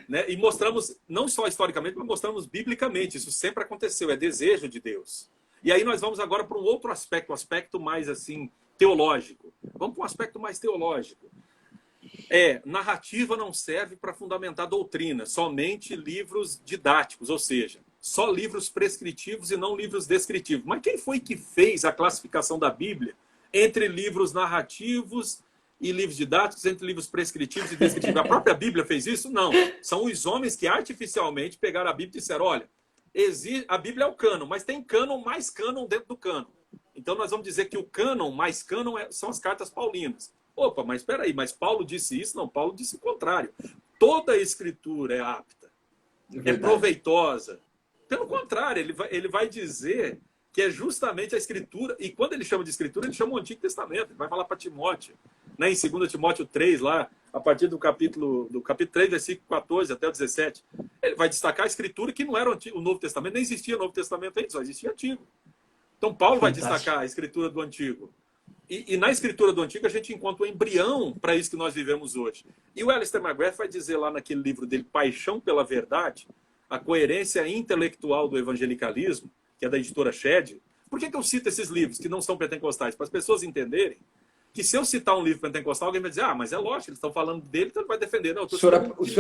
né, e mostramos, não só historicamente, mas mostramos biblicamente. Isso sempre aconteceu, é desejo de Deus. E aí nós vamos agora para um outro aspecto, um aspecto mais assim, teológico. Vamos para um aspecto mais teológico. Narrativa não serve para fundamentar doutrina, somente livros didáticos, ou seja, só livros prescritivos e não livros descritivos. Mas quem foi que fez a classificação da Bíblia entre livros narrativos e livros didáticos, entre livros prescritivos e descritivos? A própria Bíblia fez isso? Não. São os homens que artificialmente pegaram a Bíblia e disseram, olha, a Bíblia é o cânon, mas tem cânon mais cânon dentro do cânon. Então nós vamos dizer que o cânon mais cânon são as cartas paulinas. Opa, mas espera aí, mas Paulo disse isso? Não, Paulo disse o contrário. Toda a escritura é apta, é proveitosa. Pelo contrário, ele vai dizer que é justamente a escritura, e quando ele chama de escritura, ele chama o Antigo Testamento, ele vai falar para Timóteo, né, em 2 Timóteo 3, lá, a partir do capítulo 3, versículo 14 até o 17, ele vai destacar a escritura que não era o Novo Testamento, nem existia o Novo Testamento ainda, só existia o Antigo. Então Paulo vai destacar a escritura do Antigo. E na escritura do Antigo a gente encontra o embrião para isso que nós vivemos hoje. E o Alistair McGrath vai dizer lá naquele livro dele, Paixão pela Verdade, a coerência intelectual do evangelicalismo, que é da editora Shed. Por que eu cito esses livros que não são pentecostais? Para as pessoas entenderem que se eu citar um livro pentecostal, alguém vai dizer, mas é lógico, eles estão falando dele, então ele vai defender. Não, o senhor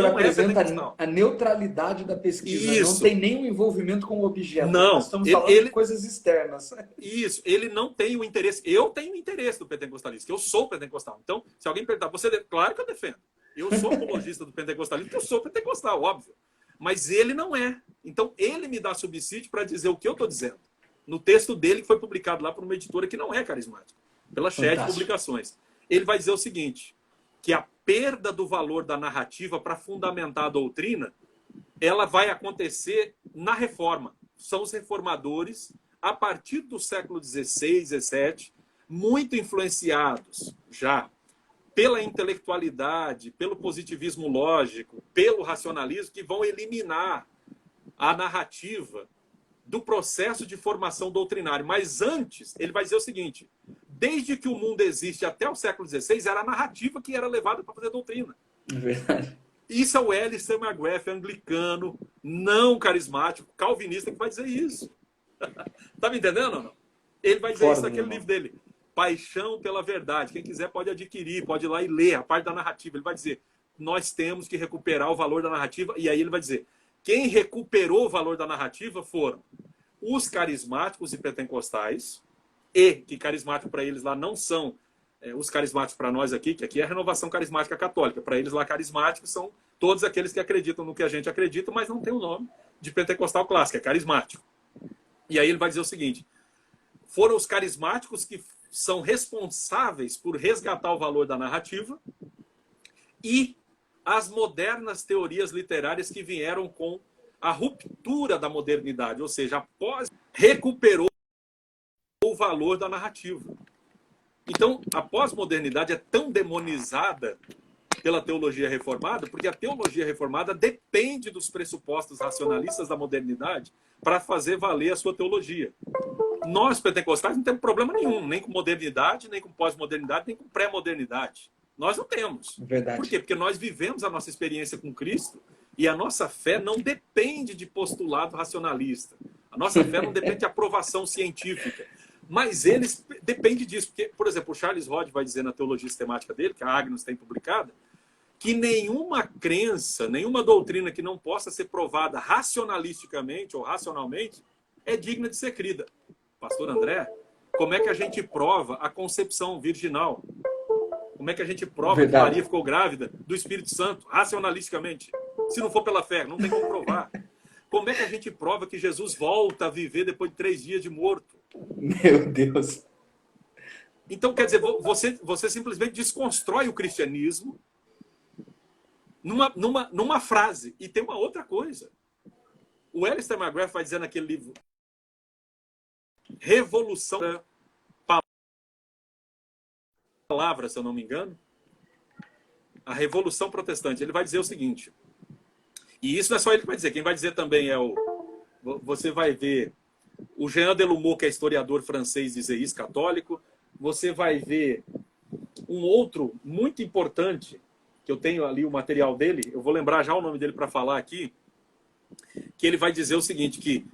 apresenta a neutralidade da pesquisa, isso. Não tem nenhum envolvimento com o objeto. Não, nós estamos falando de coisas externas. Isso, ele não tem o interesse. Eu tenho o interesse do pentecostalismo, que eu sou pentecostal. Então, se alguém perguntar, claro que eu defendo. Eu sou apologista do pentecostalismo, porque eu sou pentecostal, óbvio. Mas ele não é. Então, ele me dá subsídio para dizer o que eu estou dizendo. No texto dele, que foi publicado lá por uma editora que não é carismática, pela Shed Publicações. Ele vai dizer o seguinte, que a perda do valor da narrativa para fundamentar a doutrina, ela vai acontecer na reforma. São os reformadores, a partir do século XVI, XVII, muito influenciados já pela intelectualidade, pelo positivismo lógico, pelo racionalismo, que vão eliminar a narrativa do processo de formação doutrinária. Mas antes, ele vai dizer o seguinte: desde que o mundo existe até o século XVI, era a narrativa que era levada para fazer doutrina. É verdade. Isso é o Alistair McGrath, anglicano, não carismático, calvinista, que vai dizer isso. Tá me entendendo ou não? Ele vai dizer isso naquele livro dele, Paixão pela Verdade. Quem quiser pode adquirir, pode ir lá e ler a parte da narrativa. Ele vai dizer, nós temos que recuperar o valor da narrativa. E aí ele vai dizer, quem recuperou o valor da narrativa foram os carismáticos e pentecostais, e que carismático para eles lá não são os carismáticos para nós aqui, que aqui é a renovação carismática católica. Para eles lá, carismáticos são todos aqueles que acreditam no que a gente acredita, mas não tem o nome de pentecostal clássico, é carismático. E aí ele vai dizer o seguinte, foram os carismáticos que são responsáveis por resgatar o valor da narrativa e as modernas teorias literárias que vieram com a ruptura da modernidade, ou seja, após recuperou o valor da narrativa. Então, a pós-modernidade é tão demonizada pela teologia reformada, porque a teologia reformada depende dos pressupostos racionalistas da modernidade para fazer valer a sua teologia. Nós, pentecostais, não temos problema nenhum, nem com modernidade, nem com pós-modernidade, nem com pré-modernidade. Nós não temos. Verdade. Por quê? Porque nós vivemos a nossa experiência com Cristo e a nossa fé não depende de postulado racionalista. A nossa fé não depende de aprovação científica. Mas eles dependem disso. Porque, por exemplo, o Charles Hodge vai dizer na teologia sistemática dele, que a Agnus tem publicada, que nenhuma crença, nenhuma doutrina que não possa ser provada racionalisticamente ou racionalmente é digna de ser crida. Pastor André, como é que a gente prova a concepção virginal? Como é que a gente prova que Maria ficou grávida do Espírito Santo, racionalisticamente? Se não for pela fé, não tem como provar. Como é que a gente prova que Jesus volta a viver depois de 3 dias de morto? Meu Deus. Então, quer dizer, você simplesmente desconstrói o cristianismo numa frase. E tem uma outra coisa. O Alistair McGrath vai dizer naquele livro Revolução da Palavra, se eu não me engano, a Revolução Protestante. Ele vai dizer o seguinte, e isso não é só ele que vai dizer, quem vai dizer também é você vai ver o Jean Delumeau, que é historiador francês, dizer isso, católico. Você vai ver um outro muito importante, que eu tenho ali o material dele, eu vou lembrar já o nome dele para falar aqui, que ele vai dizer o seguinte, que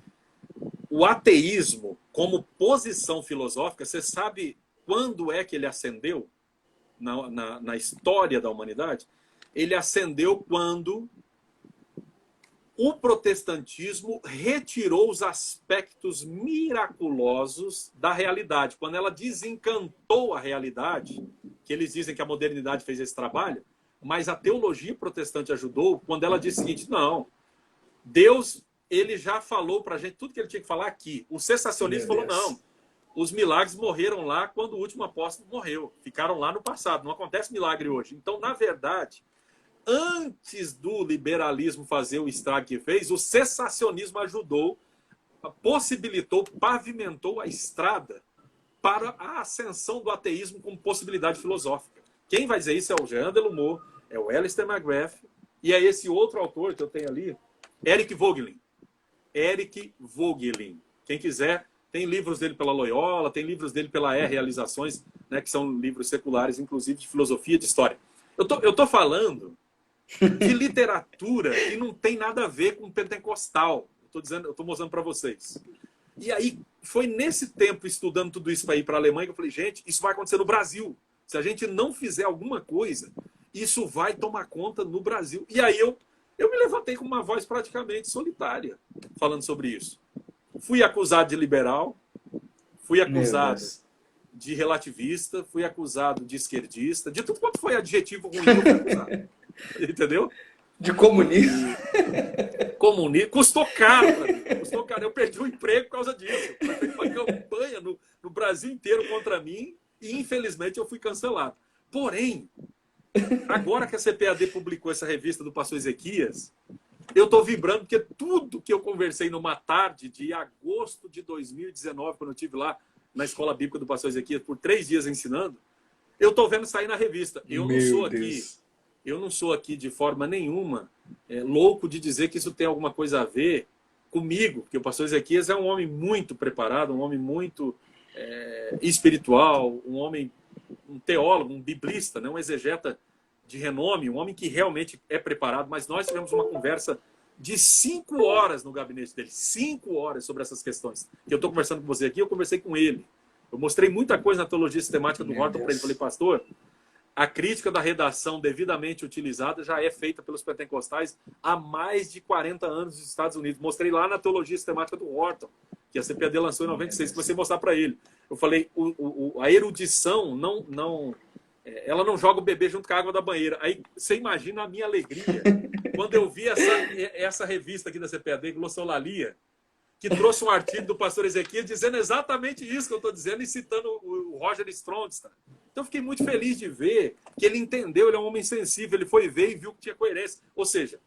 o ateísmo, como posição filosófica, você sabe quando é que ele ascendeu na história da humanidade? Ele ascendeu quando o protestantismo retirou os aspectos miraculosos da realidade. Quando ela desencantou a realidade, que eles dizem que a modernidade fez esse trabalho, mas a teologia protestante ajudou quando ela disse o seguinte, não, Deus, ele já falou para a gente tudo que ele tinha que falar aqui. O cessacionismo falou, não, os milagres morreram lá quando o último apóstolo morreu. Ficaram lá no passado, não acontece milagre hoje. Então, na verdade, antes do liberalismo fazer o estrago que fez, o cessacionismo ajudou, possibilitou, pavimentou a estrada para a ascensão do ateísmo como possibilidade filosófica. Quem vai dizer isso é o Jean Delumeau, é o Alistair McGrath, e é esse outro autor que eu tenho ali, Eric Voegelin. Eric Voegelin. Quem quiser, tem livros dele pela Loyola, tem livros dele pela Realizações, né, que são livros seculares, inclusive de filosofia e de história. Eu tô falando de literatura que não tem nada a ver com pentecostal. Eu tô mostrando para vocês. E aí, foi nesse tempo, estudando tudo isso para ir para a Alemanha, que eu falei, gente, isso vai acontecer no Brasil. Se a gente não fizer alguma coisa, isso vai tomar conta no Brasil. E aí eu me levantei com uma voz praticamente solitária, falando sobre isso. Fui acusado de liberal, fui acusado de relativista, fui acusado de esquerdista, de tudo quanto foi adjetivo ruim eu fui acusado. Entendeu? De comunista. Comunista. Custou caro para mim. Custou caro. Eu perdi o emprego por causa disso. Foi uma campanha no Brasil inteiro contra mim e, infelizmente, eu fui cancelado. Porém, agora que a CPAD publicou essa revista do pastor Ezequias, eu estou vibrando porque tudo que eu conversei numa tarde de agosto de 2019, quando eu estive lá na escola bíblica do pastor Ezequias por 3 dias ensinando, eu estou vendo sair na revista. Eu não sou aqui de forma nenhuma louco de dizer que isso tem alguma coisa a ver comigo, porque o pastor Ezequias é um homem muito preparado, um homem muito espiritual, um teólogo, um biblista, né? Um exegeta de renome, um homem que realmente é preparado, mas nós tivemos uma conversa de 5 horas no gabinete dele, 5 horas sobre essas questões. Eu estou conversando com você aqui, eu conversei com ele. Eu mostrei muita coisa na teologia sistemática do Horton para ele. Falei, pastor, a crítica da redação devidamente utilizada já é feita pelos pentecostais há mais de 40 anos nos Estados Unidos. Mostrei lá na teologia sistemática do Horton, que a CPAD lançou em 96, comecei a mostrar para ele. Eu falei, a erudição ela não joga o bebê junto com a água da banheira. Aí você imagina a minha alegria quando eu vi essa revista aqui da CPAD, Glossolalia, que trouxe um artigo do pastor Ezequias dizendo exatamente isso que eu estou dizendo e citando o Roger Strongstad. Então eu fiquei muito feliz de ver que ele entendeu, ele é um homem sensível, ele foi ver e viu que tinha coerência. Ou seja,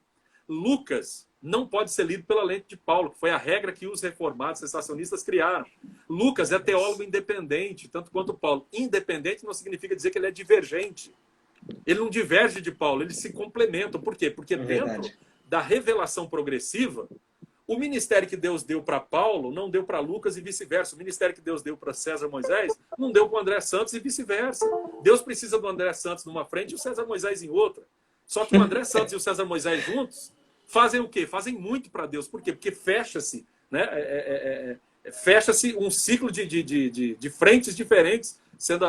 Lucas não pode ser lido pela lente de Paulo, que foi a regra que os reformados sensacionistas criaram. Lucas é teólogo independente, tanto quanto Paulo. Independente não significa dizer que ele é divergente. Ele não diverge de Paulo, eles se complementam. Por quê? Porque dentro da revelação progressiva, o ministério que Deus deu para Paulo não deu para Lucas e vice-versa. O ministério que Deus deu para César Moisés não deu para o André Santos e vice-versa. Deus precisa do André Santos numa frente e o César Moisés em outra. Só que o André Santos e o César Moisés juntos fazem o quê? Fazem muito para Deus. Por quê? Porque fecha-se, né? Fecha-se um ciclo de frentes diferentes sendo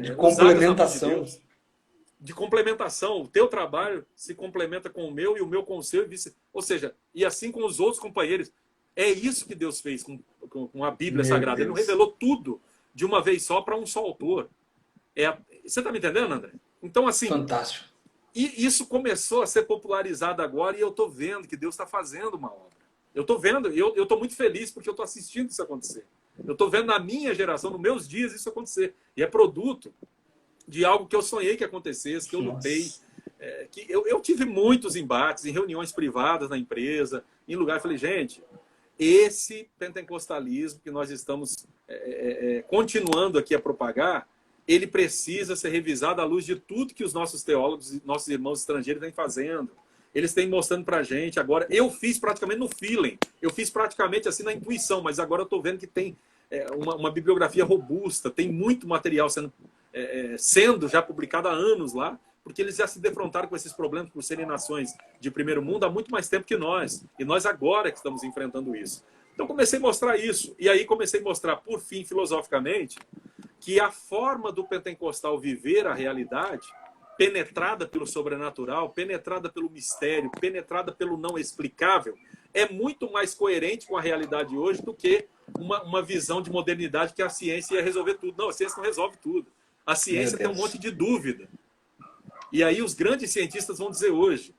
de complementação. De complementação. O teu trabalho se complementa com o meu e o meu com o seu. Ou seja, e assim com os outros companheiros. É isso que Deus fez com a Bíblia Sagrada. Ele não revelou tudo de uma vez só para um só autor. Você está me entendendo, André? Então, assim... Fantástico. E isso começou a ser popularizado agora e eu estou vendo que Deus está fazendo uma obra. Eu estou vendo, eu estou muito feliz porque eu estou assistindo isso acontecer. Eu estou vendo na minha geração, nos meus dias, isso acontecer. E é produto de algo que eu sonhei que acontecesse, que eu lutei. Que eu tive muitos embates em reuniões privadas na empresa, em lugar. Eu falei, gente, esse pentecostalismo que nós estamos continuando aqui a propagar, ele precisa ser revisado à luz de tudo que os nossos teólogos e nossos irmãos estrangeiros vêm fazendo. Eles têm mostrando para a gente. Agora, eu fiz praticamente no feeling, eu fiz praticamente assim na intuição, mas agora eu estou vendo que tem uma bibliografia robusta, tem muito material sendo já publicado há anos lá, porque eles já se defrontaram com esses problemas por serem nações de primeiro mundo há muito mais tempo que nós. E nós agora que estamos enfrentando isso. Então comecei a mostrar isso. E aí comecei a mostrar, por fim, filosoficamente, que a forma do pentecostal viver a realidade, penetrada pelo sobrenatural, penetrada pelo mistério, penetrada pelo não explicável, é muito mais coerente com a realidade hoje do que uma visão de modernidade que a ciência ia resolver tudo. Não, a ciência não resolve tudo. A ciência tem um monte de dúvida. E aí os grandes cientistas vão dizer hoje,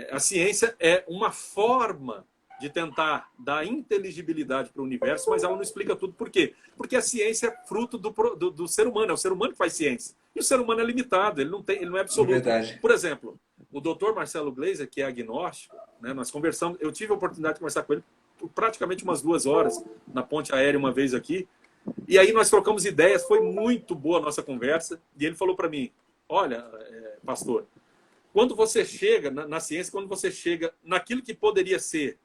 a ciência é uma forma de tentar dar inteligibilidade para o universo, mas ela não explica tudo. Por quê? Porque a ciência é fruto do ser humano, é o ser humano que faz ciência. E o ser humano é limitado, ele não é absoluto. Verdade. Por exemplo, o doutor Marcelo Gleiser, que é agnóstico, né, nós conversamos, eu tive a oportunidade de conversar com ele por praticamente umas 2 horas na ponte aérea uma vez aqui, e aí nós trocamos ideias, foi muito boa a nossa conversa, e ele falou para mim, olha, pastor, quando você chega na ciência, quando você chega naquilo que poderia ser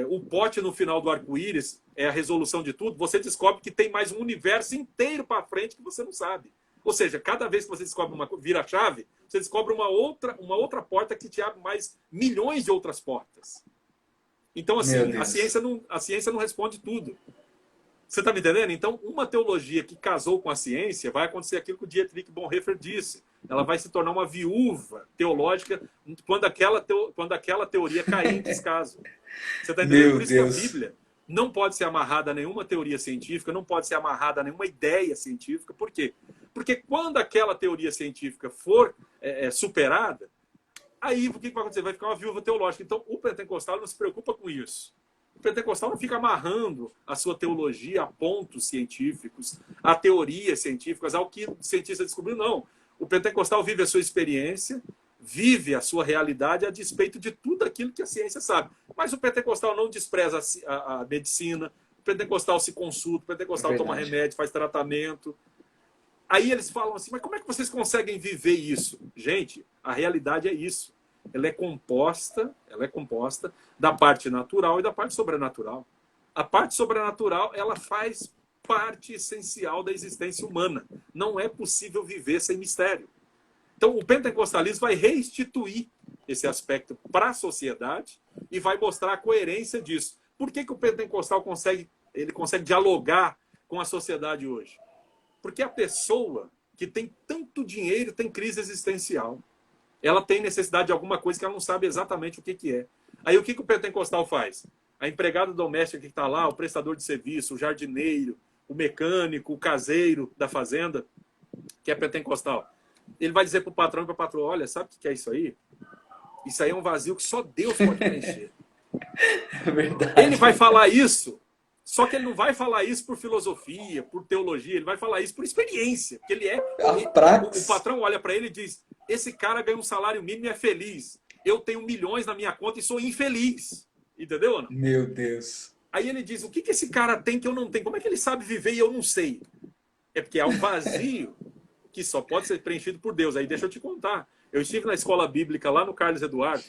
o pote no final do arco-íris, é a resolução de tudo, você descobre que tem mais um universo inteiro para frente que você não sabe. Ou seja, cada vez que você descobre vira a chave, você descobre uma outra porta que te abre mais milhões de outras portas. Então, assim, a ciência não responde tudo. Você está me entendendo? Então, uma teologia que casou com a ciência vai acontecer aquilo que o Dietrich Bonhoeffer disse. Ela vai se tornar uma viúva teológica quando aquela teoria cair em descaso. Você está entendendo? Por isso que a Bíblia não pode ser amarrada a nenhuma teoria científica, não pode ser amarrada a nenhuma ideia científica. Por quê? Porque quando aquela teoria científica for superada, aí o que vai acontecer? Vai ficar uma viúva teológica. Então, o pentecostal não se preocupa com isso. O pentecostal não fica amarrando a sua teologia a pontos científicos, a teorias científicas, ao que o cientista descobriu, não. O pentecostal vive a sua experiência, vive a sua realidade a despeito de tudo aquilo que a ciência sabe. Mas o pentecostal não despreza a medicina, o pentecostal se consulta, o pentecostal toma remédio, faz tratamento. Aí eles falam assim, mas como é que vocês conseguem viver isso? Gente, a realidade é isso. Ela é composta da parte natural e da parte sobrenatural. A parte sobrenatural, ela faz parte essencial da existência humana. Não é possível viver sem mistério. Então, o pentecostalismo vai restituir esse aspecto para a sociedade e vai mostrar a coerência disso. Por que o pentecostal consegue dialogar com a sociedade hoje? Porque a pessoa que tem tanto dinheiro tem crise existencial. Ela tem necessidade de alguma coisa que ela não sabe exatamente o que é. Aí o que o pentecostal faz? A empregada doméstica que está lá, o prestador de serviço, o jardineiro, o mecânico, o caseiro da fazenda, que é pentecostal, ele vai dizer para o patrão e para a patroa, olha, sabe o que é isso aí? Isso aí é um vazio que só Deus pode preencher. É verdade. Ele vai falar isso, só que ele não vai falar isso por filosofia, por teologia, ele vai falar isso por experiência. Porque o patrão olha para ele e diz, esse cara ganha um salário mínimo e é feliz. Eu tenho milhões na minha conta e sou infeliz. Entendeu, Ana? Meu Deus. Aí ele diz, o que esse cara tem que eu não tenho? Como é que ele sabe viver e eu não sei? É porque há um vazio que só pode ser preenchido por Deus. Aí deixa eu te contar. Eu estive na escola bíblica lá no Carlos Eduardo.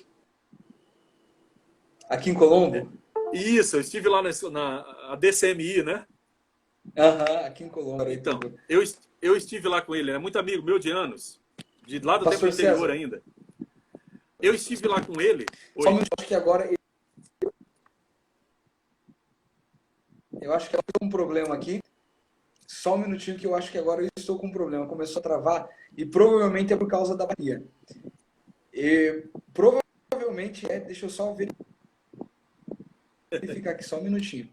Aqui em Colombo? Isso, eu estive lá na DCMI, né? Aham, aqui em Colombo. Então, eu estive lá com ele, é muito amigo meu de anos, de lá do tempo anterior ainda. Eu estive lá com ele. Só um minuto, acho que agora... Eu acho que eu estou com um problema aqui. Só um minutinho que eu acho que agora eu estou com um problema. Começou a travar e provavelmente é por causa da bateria. Provavelmente é... Deixa eu só verificar aqui só um minutinho.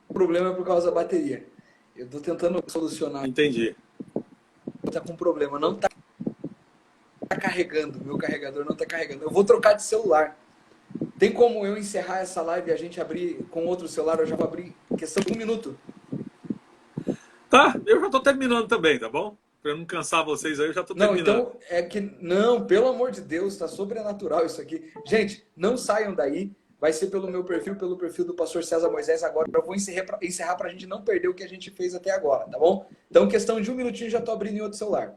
O problema é por causa da bateria. Eu estou tentando solucionar. Entendi. Está com problema. Não está carregando. Meu carregador não está carregando. Eu vou trocar de celular. Tem como eu encerrar essa live e a gente abrir com outro celular? Eu já vou abrir questão de 1 minuto. Tá, eu já estou terminando também, tá bom? Para não cansar vocês aí, eu já estou terminando. Não, então, é que... Não, pelo amor de Deus, está sobrenatural isso aqui. Gente, não saiam daí. Vai ser pelo meu perfil, pelo perfil do pastor César Moisés. Agora eu vou encerrar para a gente não perder o que a gente fez até agora, tá bom? Então, questão de 1 minutinho, já estou abrindo em outro celular.